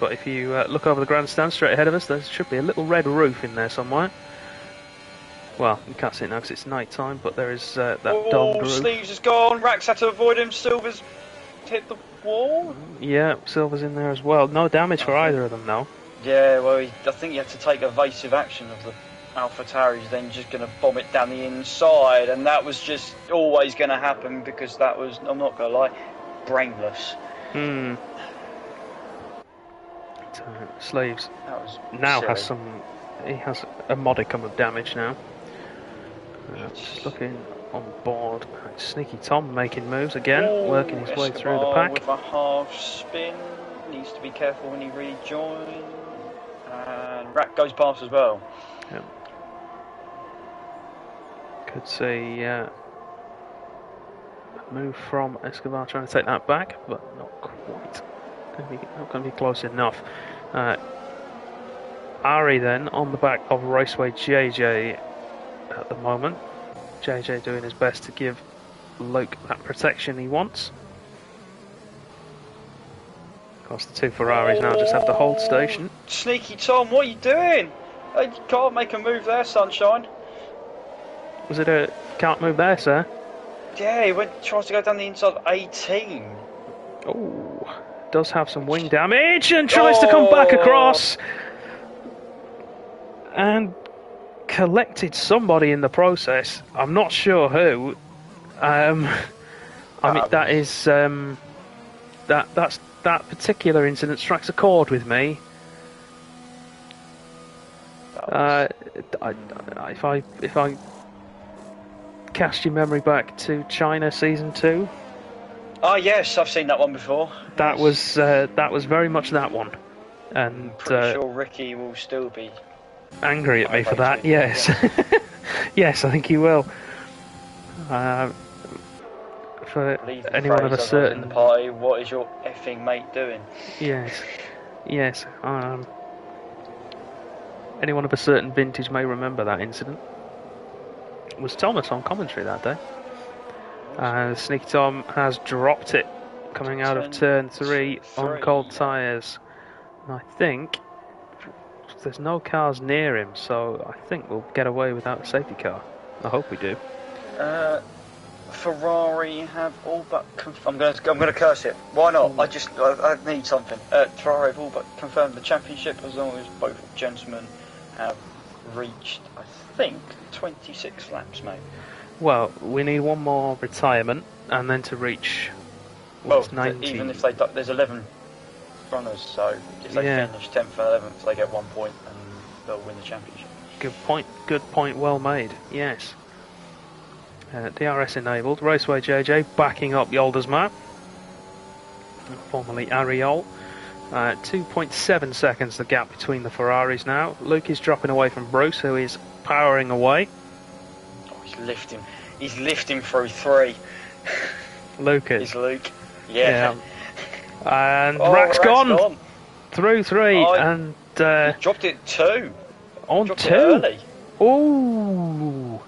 but if you look over the grandstand straight ahead of us, there should be a little red roof in there somewhere. Well, you can't see it now because it's night time, but there is that domed roof. Sleeves is gone. Rax had to avoid him. Silver's hit the wall. Yeah, Silver's in there as well. No damage for either of them though. Yeah, well, I think you have to take evasive action of the AlphaTauri's, then just going to bomb it down the inside, and that was just always going to happen because that was, I'm not going to lie, brainless. Sleeves now silly. has some. He has a modicum of damage now. Just looking on board. Sneaky Tom making moves again, working his way through the pack. With a half spin, needs to be careful when he rejoins. And Rat goes past as well. Yep. Could see a move from Escobar trying to take that back, but not quite. Not going to be close enough. Ari then on the back of Raceway JJ at the moment. JJ doing his best to give Luke that protection he wants. Of course, the two Ferraris now just have to hold station. Sneaky Tom, what are you doing? You can't make a move there, sunshine. Was it a can't move there, sir? Yeah, he tries to go down the inside of 18. Oh, does have some wing damage and tries to come back across. And collected somebody in the process. I'm not sure who. I mean, that is that particular incident strikes a chord with me. If I cast your memory back to China season 2. Oh yes, I've seen that one before. That was very much that one. And pretty sure Ricky will still be angry at me for that. Yes, yes, I think he will. For anyone of a certain in the party, what is your effing mate doing? Yes. Anyone of a certain vintage may remember that incident. It was Thomas on commentary that day. Sneaky Tom has dropped it coming out of turn 3 on cold tyres. And I think there's no cars near him, so I think we'll get away without a safety car. I hope we do. Ferrari have all but I'm going to curse it. Why not? I need something. Ferrari have all but confirmed the championship as long as both gentlemen have reached, I think, 26 laps, mate. Well, we need one more retirement and then to reach. Well, 19. Even if there's 11 runners, so if they finish 10th and 11th, they get 1 point and they'll win the championship. Good point, well made. Yes. DRS enabled. Raceway JJ backing up Yoldersma, formerly Ariol. 2.7 seconds the gap between the Ferraris now. Luke is dropping away from Bruce, who is powering away. Oh, he's lifting through 3. Luke is. It's Luke. Yeah. And Rack's gone through 3 and he dropped it 2. On 2. Ooh.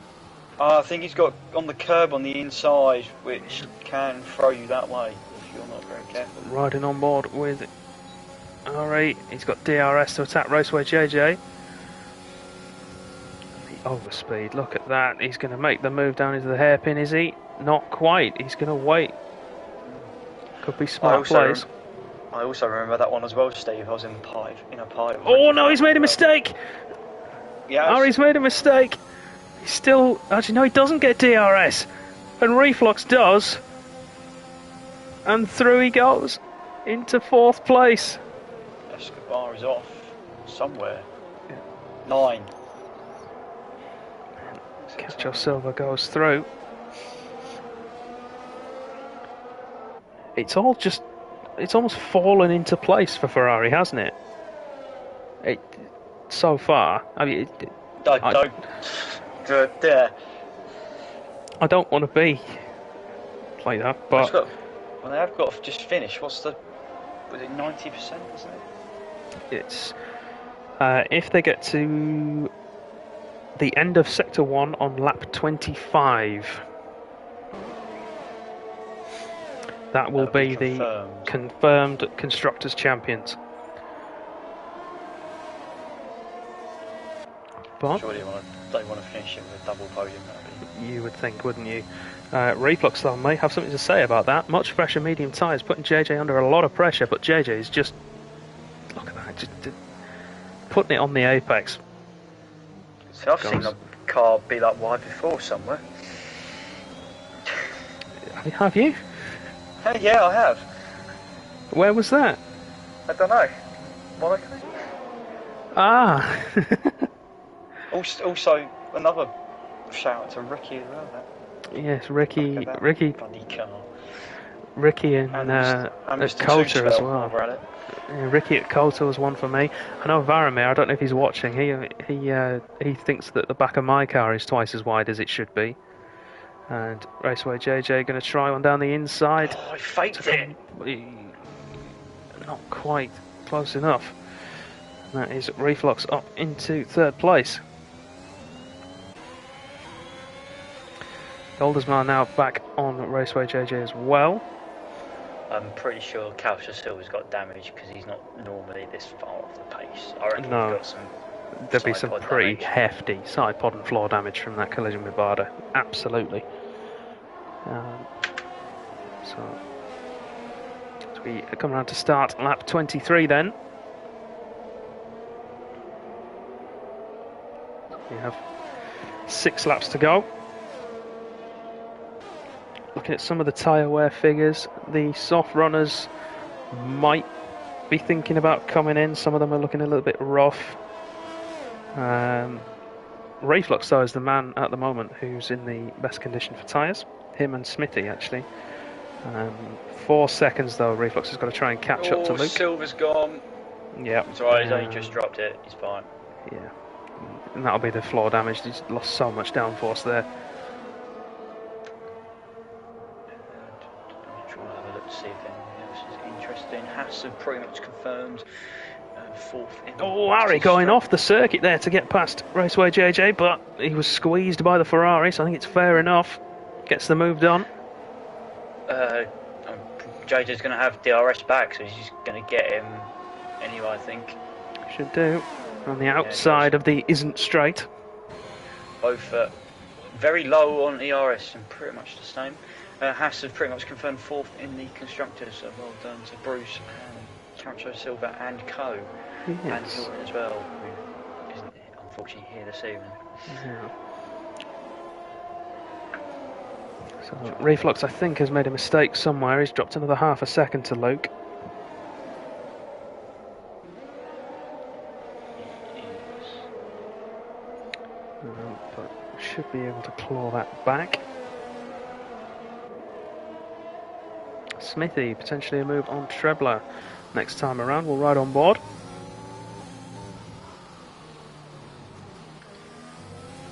I think he's got on the curb on the inside, which can throw you that way if you're not very careful. Riding on board with R8. He's got DRS to attack Raceway JJ. The overspeed, look at that. He's going to make the move down into the hairpin, is he? Not quite. He's going to wait. Could be smart plays. I also remember that one as well, Steve. I was in a pipe. Oh no, he's made a mistake! Yeah. He's made a mistake. He's still... Actually, no, he doesn't get DRS. And Reflux does. And through he goes. Into 4th place. Escobar is off. Somewhere. 9. Cacho Silva goes through. It's all just... It's almost fallen into place for Ferrari, hasn't it? So far. I mean... I don't want to be like that, but they have got to just finish. Was it 90%? Isn't it? It's if they get to the end of Sector 1 on lap 25, that will be the confirmed Constructors' Champions. But surely they want to finish it with a double podium. You would think, wouldn't you? Reflux, though, may have something to say about that. Much pressure, medium tyres, putting JJ under a lot of pressure, but JJ is just... Look at that, just putting it on the apex. So I've seen a car be that wide before somewhere. Have you? Yeah, I have. Where was that? I don't know. Monaco? Ah! Also, another shout out to Ricky as well. Yes, Ricky and at Coulter as well. Yeah, Ricky at Coulter was one for me. I know Varamir, I don't know if he's watching. He thinks that the back of my car is twice as wide as it should be. And Raceway JJ going to try one down the inside. Oh, I faked it. Not quite close enough. And that is Reflux up into 3rd place. Goldersma now back on Raceway JJ as well. I'm pretty sure Cacho Silva's got damage because he's not normally this far off the pace. I reckon he's got some. There'd be some pretty hefty side pod and floor damage from that collision with Barda. Absolutely. So as we come around to start lap 23 then. We have 6 laps to go. Looking at some of the tyre wear figures, the soft runners might be thinking about coming in. Some of them are looking a little bit rough. Reflux, though, is the man at the moment who's in the best condition for tyres. Him and Smithy, actually. 4 seconds, though. Reflux has got to try and catch up to Luke. Silver's gone. Yeah. It's alright, he's only just dropped it. He's fine. Yeah. And that'll be the floor damage. He's lost so much downforce there. See if anything else is interesting. Haas pretty much confirmed 4th in Harry going off the circuit there to get past Raceway JJ, but he was squeezed by the Ferrari, so I think it's fair enough. Gets the move done. JJ's going to have DRS back, so he's going to get him anyway, I think. Should do. On the outside of the isn't straight. Both very low on ERS and pretty much the same. Haas have pretty much confirmed 4th in the constructors, so well done to Bruce and Camacho Silva and Co. Yes. And Hilton as well, who isn't unfortunately here this evening. Yeah. So Reflux, I think, has made a mistake somewhere. He's dropped another half a second to Luke. But should be able to claw that back. Smithy, potentially a move on Trebler next time around. We'll ride on board.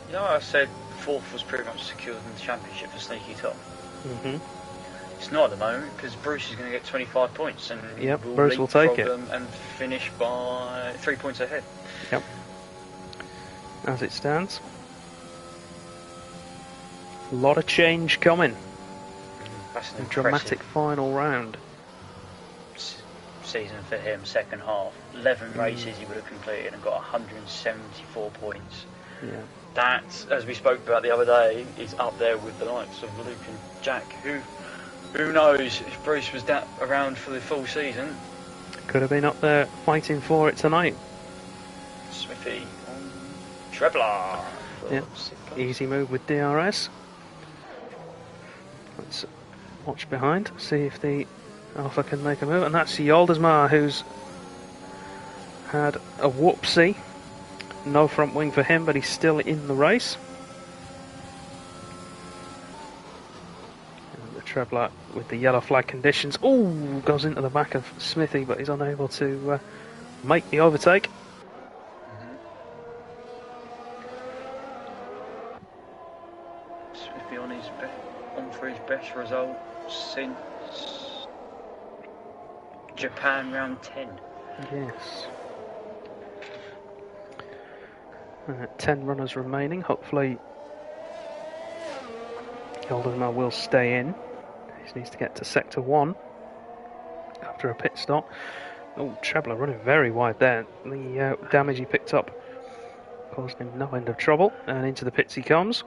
You know, I said 4th was pretty much secured in the championship for Sneaky Top. It's not at the moment because Bruce is going to get 25 points and Bruce will take it and finish by 3 points ahead. Yep. As it stands, a lot of change coming. That's an a dramatic final round. Season for him, second half. 11 races he would have completed and got 174 points. Yeah. That, as we spoke about the other day, is up there with the likes of Luke and Jack. Who knows if Bruce was around for the full season? Could have been up there fighting for it tonight. Smithy on Trebler. Yeah. Easy move with DRS. Let's watch behind, see if the Alpha can make a move, and that's Yoldesmar, who's had a whoopsie. No front wing for him, but he's still in the race. And the Trebler with the yellow flag conditions. Ooh, goes into the back of Smithy, but he's unable to make the overtake. Smithy on for his best result since Japan round 10. Yes. 10 runners remaining. Hopefully Yoldesmar will stay in. He needs to get to sector 1 after a pit stop. Oh, Trebler running very wide there. The damage he picked up caused him no end of trouble, and into the pits he comes.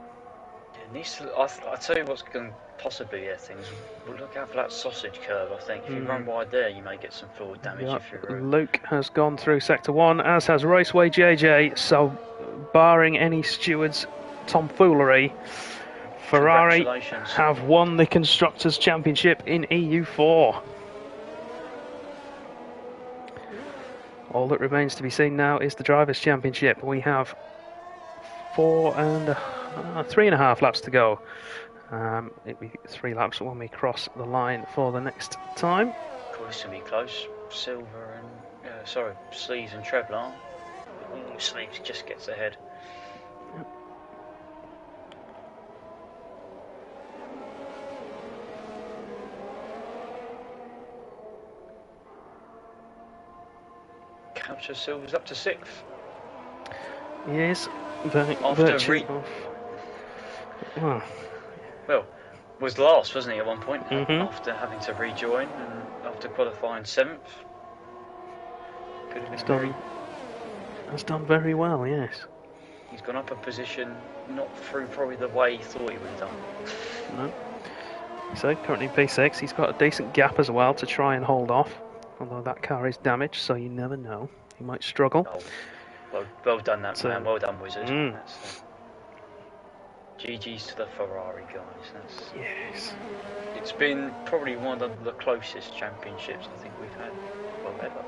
I'll tell you what's going to possibly things. We'll look out for that sausage curve, I think. If you run wide there, you may get some forward damage. If you're Luke has gone through sector 1, as has Raceway JJ, so barring any stewards' tomfoolery, Ferrari have won the Constructors' Championship in EU4. All that remains to be seen now is the Drivers' Championship. We have 3.5 laps to go. It'll be 3 laps when we cross the line for the next time. Cool, this will be close. Silver and Sleeves and Trebler. Sleeves just gets ahead. Yep. Capture Silver's up to 6th. Yes, well, was last, wasn't he, at one point, after having to rejoin and after qualifying 7th. Could have been has done very well, yes. He's gone up a position, not through probably the way he thought he would have done. No. So currently P6, he's got a decent gap as well to try and hold off. Although that car is damaged, so you never know. He might struggle. Oh, well done, that man. Well done, Wizard. GG's to the Ferrari guys. Yes. It's been probably one of the closest championships I think we've had, ever.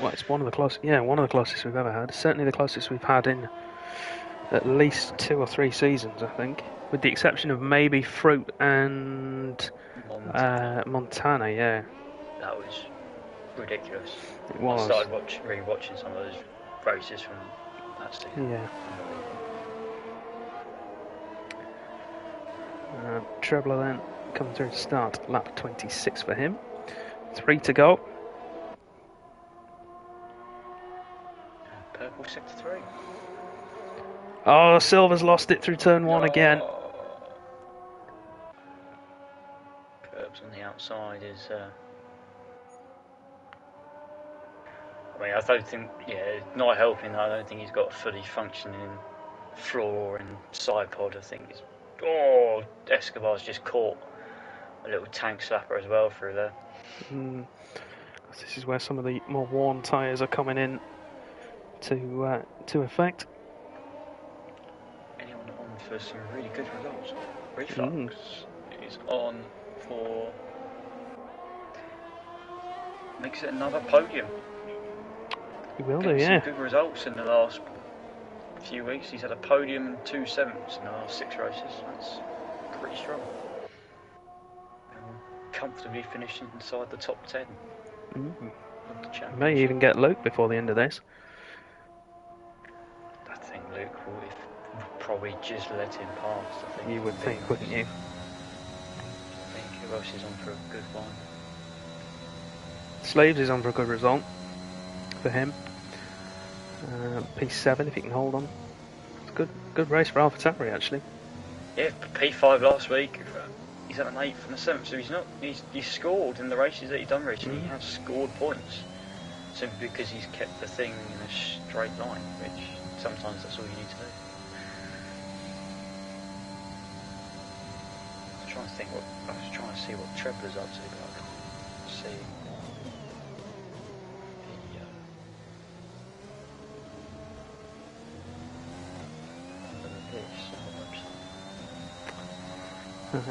Well, it's one of the closest we've ever had. Certainly the closest we've had in at least 2 or 3 seasons, I think. With the exception of maybe Fruit and Montana, yeah. That was ridiculous. It was. I started re-watching some of those races from that season. Yeah. Trebler then coming through to start lap 26 for him. 3 to go. Purple sector 3. Oh, Silver's lost it through turn 1 again. Curbs on the outside is. I mean, I don't think. Yeah, not helping. I don't think he's got a fully functioning floor and side pod. I think it's. Oh, Escobar's just caught a little tank slapper as well through there. This is where some of the more worn tyres are coming in to effect. Anyone on for some really good results? Reflux is on for. Makes it another podium. He will do, yeah. Some good results in the last few weeks. He's had a podium and 2 7ths in the last 6 races. That's pretty strong. Comfortably finishing inside the top 10. May even get Luke before the end of this. I think Luke will probably just let him pass. I think you would think, wouldn't you? I think who else is on for a good one? Slaves is on for a good result for him. P7 if he can hold on. It's a good race for AlphaTauri actually. Yeah, P5 last week. He's had an 8th and a 7th, so he's scored in the races that he's done recently. He has scored points simply because he's kept the thing in a straight line, which sometimes that's all you need to do. I was trying to see what Trebler's up to, but I can't see.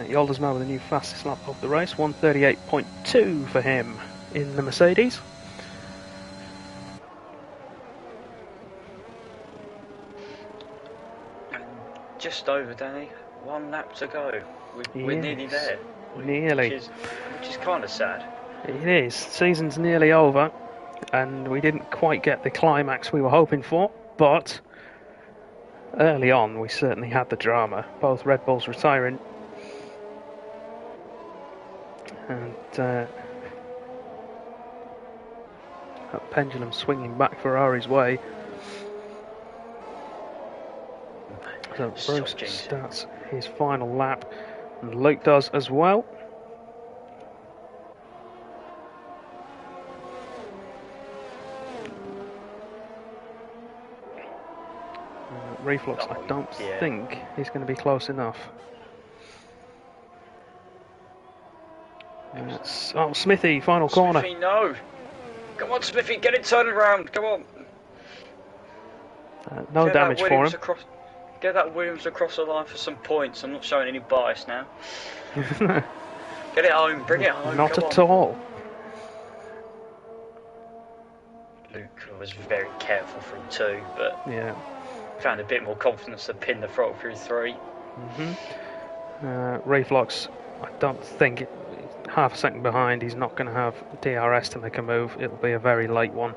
Yoldersma with the new fastest lap of the race, 1:38.2 for him in the Mercedes. And just over, Danny. 1 lap to go. We're nearly there. Nearly. Which is kind of sad. It is. Season's nearly over, and we didn't quite get the climax we were hoping for, but early on we certainly had the drama. Both Red Bulls retiring. And that pendulum swinging back Ferrari's way. So Bruce starts his final lap, and Luke does as well. Reflux, I don't think he's going to be close enough. Oh, Smithy, final corner. Smithy, no! Come on, Smithy, get it turned around, come on! No damage for him. Get that Williams across the line for some points. I'm not showing any bias now. Get it home, bring it home. Not at all. Luke was very careful through 2, but found a bit more confidence to pin the throttle through 3. Reflux, I don't think half a second behind. He's not going to have DRS to make a move. It'll be a very late one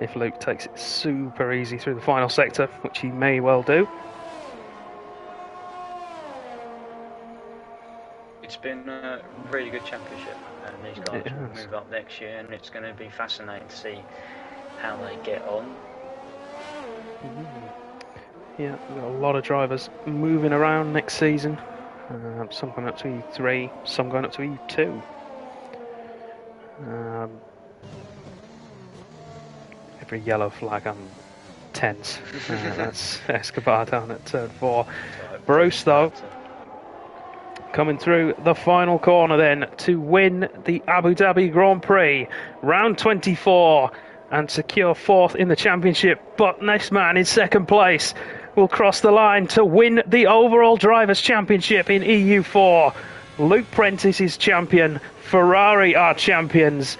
if Luke takes it super easy through the final sector, which he may well do. It's been a really good championship, and these guys will move up next year, and it's going to be fascinating to see how they get on. Yeah, we've got a lot of drivers moving around next season. Some going up to E3, some going up to E2. Every yellow flag, I'm tense. That's Escobar down at turn 4. Bruce, though, coming through the final corner then to win the Abu Dhabi Grand Prix, round 24, and secure 4th in the championship. But next man in 2nd place will cross the line to win the overall Drivers' Championship in EU4. Luke Prentice is champion. Ferrari are champions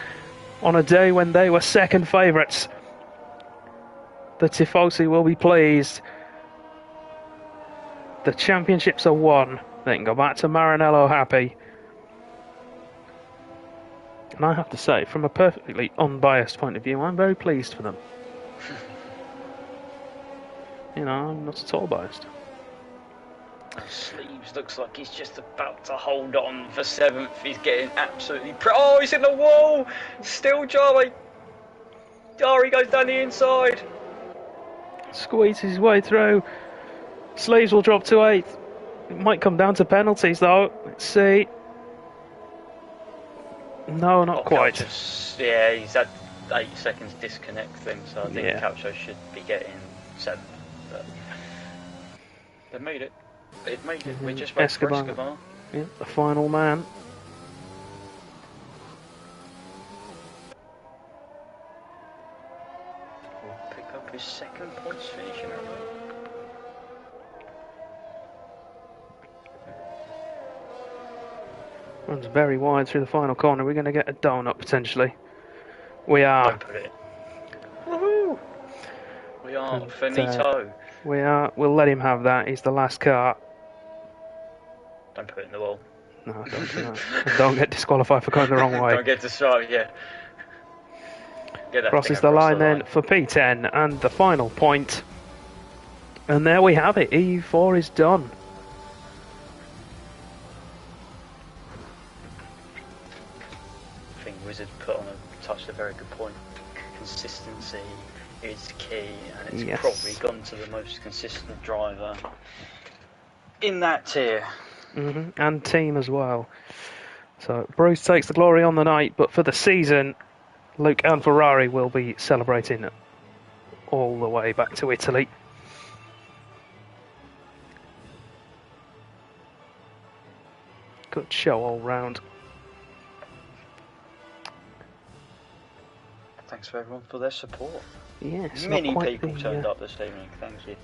on a day when they were 2nd favourites. The Tifosi will be pleased. The championships are won. They can go back to Maranello happy. And I have to say, from a perfectly unbiased point of view, I'm very pleased for them. You know, I'm not at all biased. Sleeves looks like he's just about to hold on for 7th. He's getting absolutely... Oh, he's in the wall! Still Charlie! Oh, he goes down the inside. Squeezes his way through. Sleeves will drop to 8th. It might come down to penalties, though. Let's see. No, not quite. Yeah, he's had 8 seconds disconnect thing, so I think Calcio should be getting 7th. But they made it. They've made it. We just wait for Escobar. Yeah, the final man. Will pick up his 2nd points finishing. Runs very wide through the final corner. We're going to get a donut potentially. We are. Don't put it. Woohoo! We are. And, finito. We are. We'll let him have that. He's the last car. Don't put it in the wall. No, don't do that. Don't get disqualified for going the wrong way. Don't get disqualified, yeah. Crosses the line then for P10 and the final point. And there we have it. EU4 is done. I think Wizard touched a very good point. Consistency is key, and it's probably gone to the most consistent driver in that tier. And team as well. So Bruce takes the glory on the night, but for the season, Luke and Ferrari will be celebrating all the way back to Italy. Good show all round. Thanks for everyone for their support. Yes, many people turned up this evening. Thank you.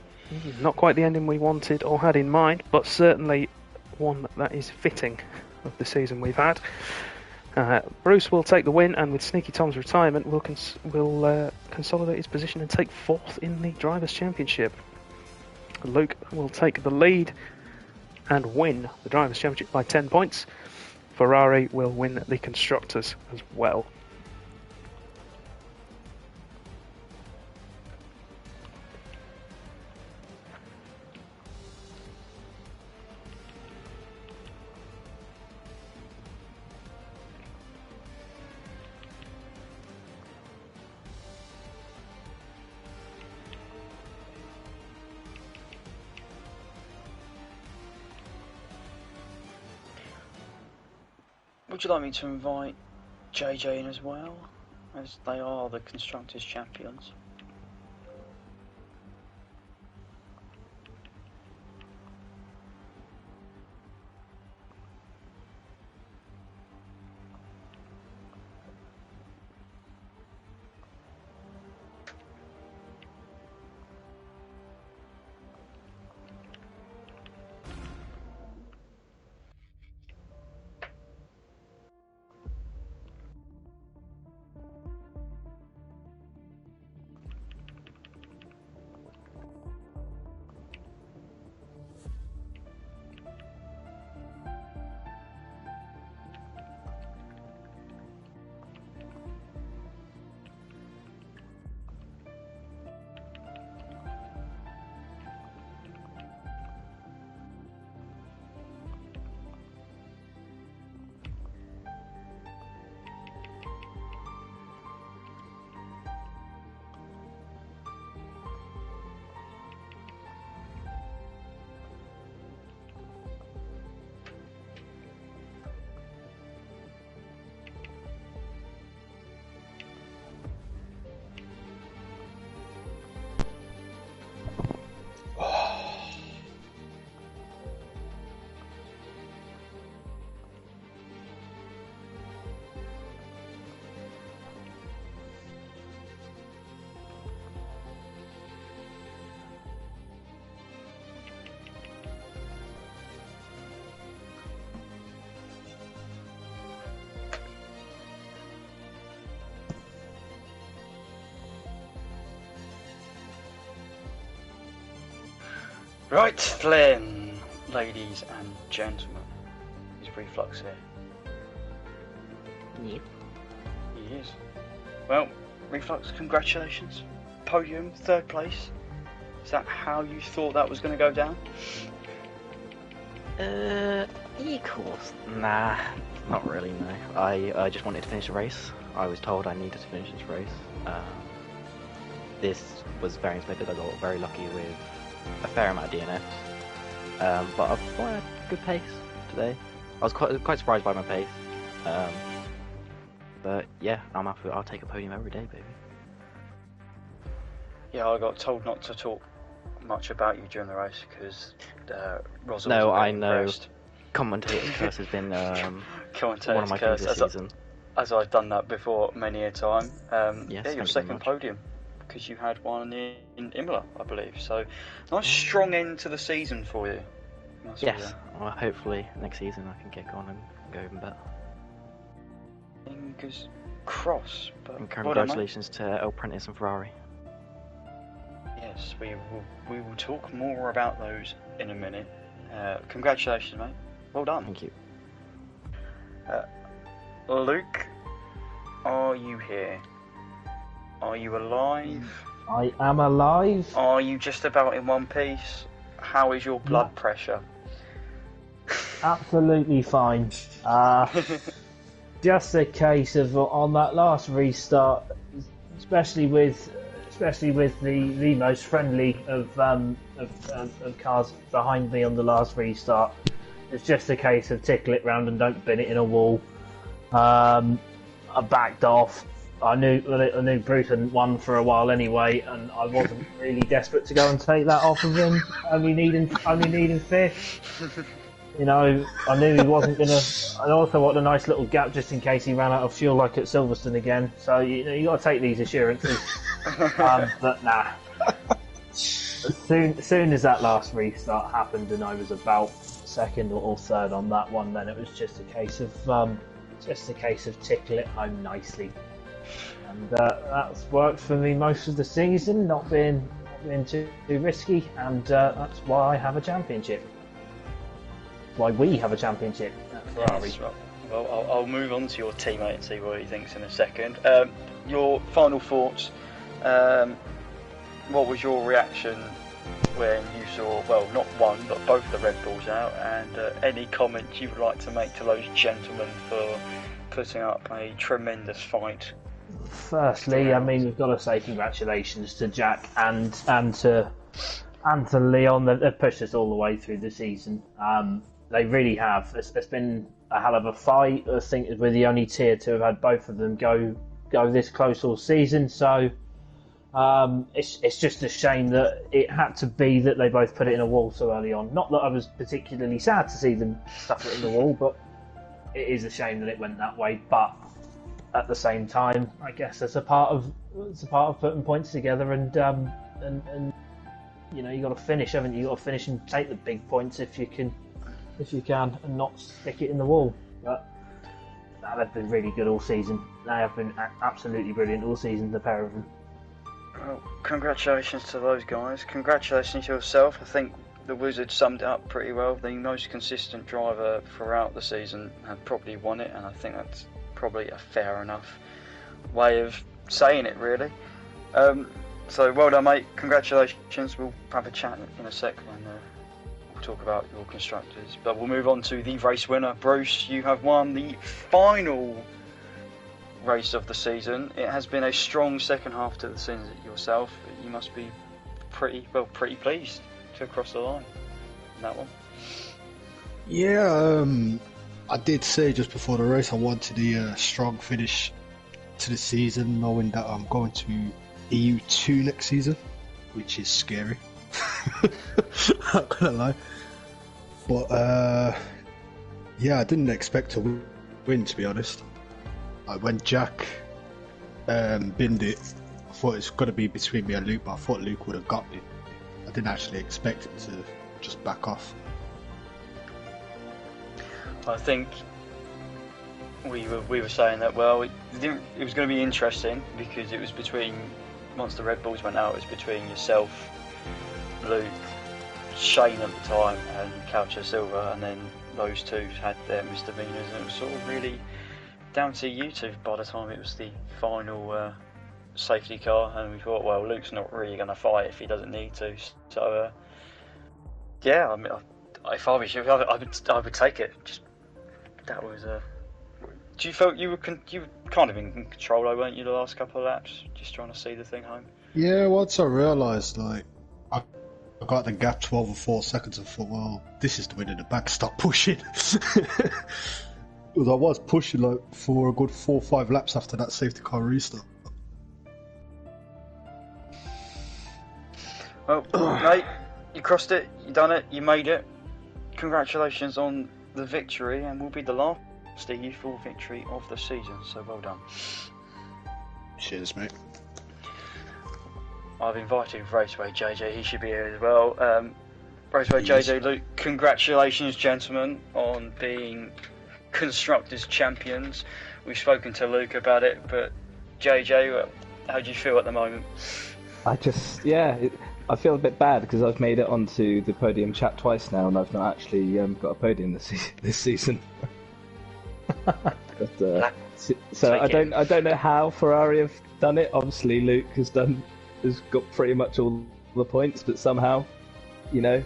Not quite the ending we wanted or had in mind, but certainly one that is fitting of the season we've had. Bruce will take the win, and with Sneaky Tom's retirement, will consolidate his position and take 4th in the Drivers' Championship. Luke will take the lead and win the Drivers' Championship by 10 points. Ferrari will win the Constructors as well. Would you like me to invite JJ in as well, as they are the Constructors' Champions? Right, Flynn, ladies and gentlemen, is Reflux here? Yep. He is. Well, Reflux, congratulations. Podium, 3rd place. Is that how you thought that was going to go down? E-course? Nah, not really, no. I just wanted to finish the race. I was told I needed to finish this race. This was very unexpected. I got very lucky with a fair amount of DNFs. But I thought I had good pace today. I was quite surprised by my pace. But yeah, I'm up for it. I'll take a podium every day, baby. Yeah, I got told not to talk much about you during the race because Rosa No, was I know. impressed. Commentator's curse has been one of my curse, things this season. As I've done that before many a time. Yes, yeah, your second podium because you had one in Imola, I believe. So, nice strong end to the season for you. Yes, well, hopefully next season I can get on and go even better. Fingers crossed. But and congratulations to El Prentice and Ferrari. Yes, we will talk more about those in a minute. Congratulations, mate. Well done. Thank you. Luke, are you here? Are you alive? I am alive. Are you just about in one piece? How is your blood pressure? Absolutely fine. Just a case of on that last restart, especially with the most friendly of cars behind me on the last restart. It's just a case of tickle it round and don't bin it in a wall. I backed off. I knew Bruce hadn't won for a while anyway, and I wasn't really desperate to go and take that off of him. Only needing fifth. You know, I knew he wasn't gonna. I also wanted a nice little gap just in case he ran out of fuel like at Silverstone again. So you got to take these assurances. But nah. As soon as that last restart happened and I was about second or third on that one, then it was just a case of tickle it home nicely, and that's worked for me most of the season, not being too risky, and that's why I have a championship. Why we have a championship at Ferrari. Yes, well, I'll move on to your teammate and see what he thinks in a second. Your final thoughts. What was your reaction when you saw, well, not one, but both the Red Bulls out, and any comments you would like to make to those gentlemen for putting up a tremendous fight? Firstly, I mean, we've got to say congratulations to Jack and to Leon. They've pushed us all the way through the season. They really have. It's been a hell of a fight. I think we're the only tier to have had both of them go this close all season. So it's just a shame that it had to be that they both put it in a wall so early on. Not that I was particularly sad to see them stuff it in the wall, but it is a shame that it went that way. But at the same time, I guess it's a part of putting points together, and you know, you got to finish, haven't you? You got to finish and take the big points if you can, and not stick it in the wall. But they've been really good all season. They have been absolutely brilliant all season, the pair of them. Well, congratulations to those guys. Congratulations to yourself. I think the Wizard summed it up pretty well. The most consistent driver throughout the season had probably won it, and I think that's probably a fair enough way of saying it, really. So well done, mate. Congratulations. We'll have a chat in a sec and we'll talk about your constructors. But we'll move on to the race winner. Bruce, you have won the final race of the season. It has been a strong second half to the season yourself. You must be pretty pleased to cross the line in that one. Yeah, I did say just before the race I wanted a strong finish to the season, knowing that I'm going to EU2 next season, which is scary. Not gonna lie, but yeah, I didn't expect to win, to be honest. Like when Jack binned it, I thought it's going to be between me and Luke, but I thought Luke would have got me. I didn't actually expect it to just back off. I think we were saying that, well, it was going to be interesting because it was between, once the Red Bulls went out, it was between yourself, Luke, Shane at the time, and Calcio Silva, and then those two had their misdemeanors, and it was sort of really down to you two by the time it was the final safety car, and we thought, well, Luke's not really going to fight if he doesn't need to. So, yeah, I mean, if I was you, I would take it. Just, that was do you feel you were kind of in control, though, weren't you, the last couple of laps, just trying to see the thing home? Yeah, once I realised, like, I got the gap 12 or 4 seconds, and thought, well, this is the win in the back, stop pushing. because I was pushing like for a good 4 or 5 laps after that safety car restart. Well, mate, you crossed it, you done it, you made it. Congratulations on the victory, and will be the last EU4 victory of the season, so well done. Cheers, mate. I've invited Raceway JJ, he should be here as well. Raceway JJ, Luke, congratulations, gentlemen, on being Constructors Champions. We've spoken to Luke about it, but JJ, how do you feel at the moment? I feel a bit bad because I've made it onto the podium chat twice now, and I've not actually got a podium this season. But, so I don't know how Ferrari have done it. Obviously, Luke has got pretty much all the points, but somehow, you know,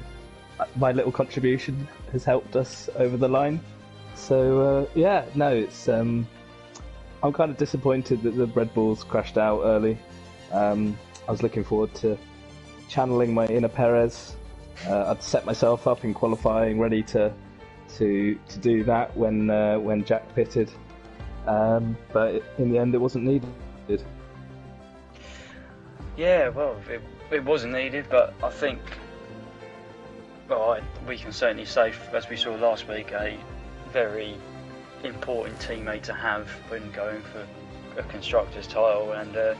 my little contribution has helped us over the line. So it's I'm kind of disappointed that the Red Bulls crashed out early. I was looking forward to channeling my inner Perez. I'd set myself up in qualifying, ready to do that when Jack pitted. But in the end, it wasn't needed. Yeah, well, it wasn't needed, but I think, we can certainly say, as we saw last week, a very important teammate to have when going for a constructor's title, and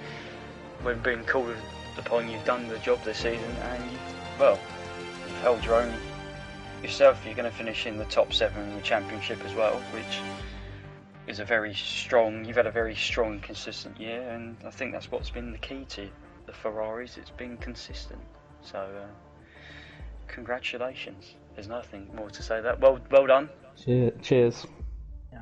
when being called upon, you've done the job this season, and you've held your own yourself. You're going to finish in the top 7 in the championship as well, which is you've had a very strong, consistent year, and I think that's what's been the key to the Ferraris. It's been consistent. So congratulations. There's nothing more to say. That well done. Cheers.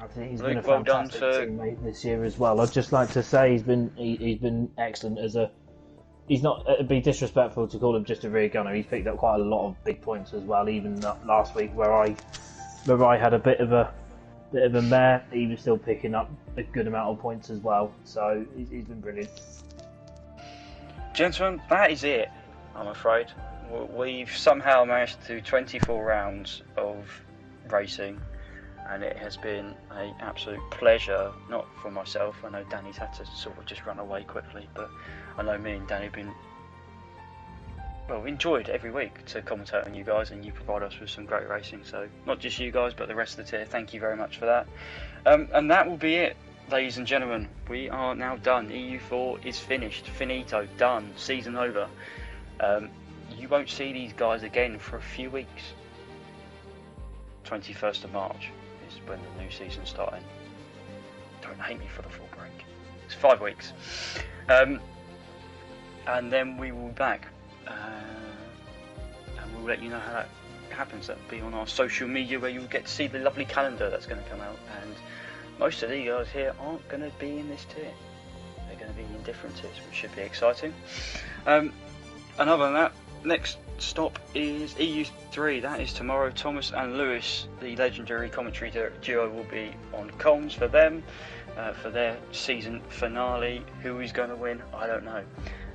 I think he's Luke, been a fantastic teammate this year as well. I'd just like to say he's been excellent as a. He's not. It'd be disrespectful to call him just a rear gunner. He's picked up quite a lot of big points as well. Even last week where I had a bit of a mare, he was still picking up a good amount of points as well. So he's been brilliant. Gentlemen, that is it. I'm afraid we've somehow managed to do 24 rounds of racing. And it has been an absolute pleasure, not for myself. I know Danny's had to sort of just run away quickly, but I know me and Danny have been, enjoyed every week to commentate on you guys, and you provide us with some great racing. So not just you guys, but the rest of the tier, thank you very much for that. And that will be it, ladies and gentlemen. We are now done. EU4 is finished, finito, done, season over. You won't see these guys again for a few weeks. 21st of March. When the new season's starting. Don't hate me for the full break. It's 5 weeks. And then we will be back. And we'll let you know how that happens. That'll be on our social media, where you'll get to see the lovely calendar that's going to come out. And most of these guys here aren't going to be in this tier. They're going to be in different tiers, which should be exciting. And other than that, next stop is EU3. That is tomorrow. Thomas and Lewis, the legendary commentary duo, will be on comms for them for their season finale. Who is going to win? I don't know.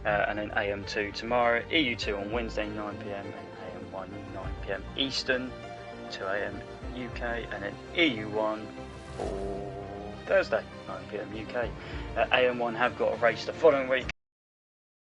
And then AM2 tomorrow, EU2 on Wednesday 9 PM, and AM1 9 PM Eastern, 2 AM UK, and then EU1 for Thursday 9 PM UK. AM1 have got a race the following week.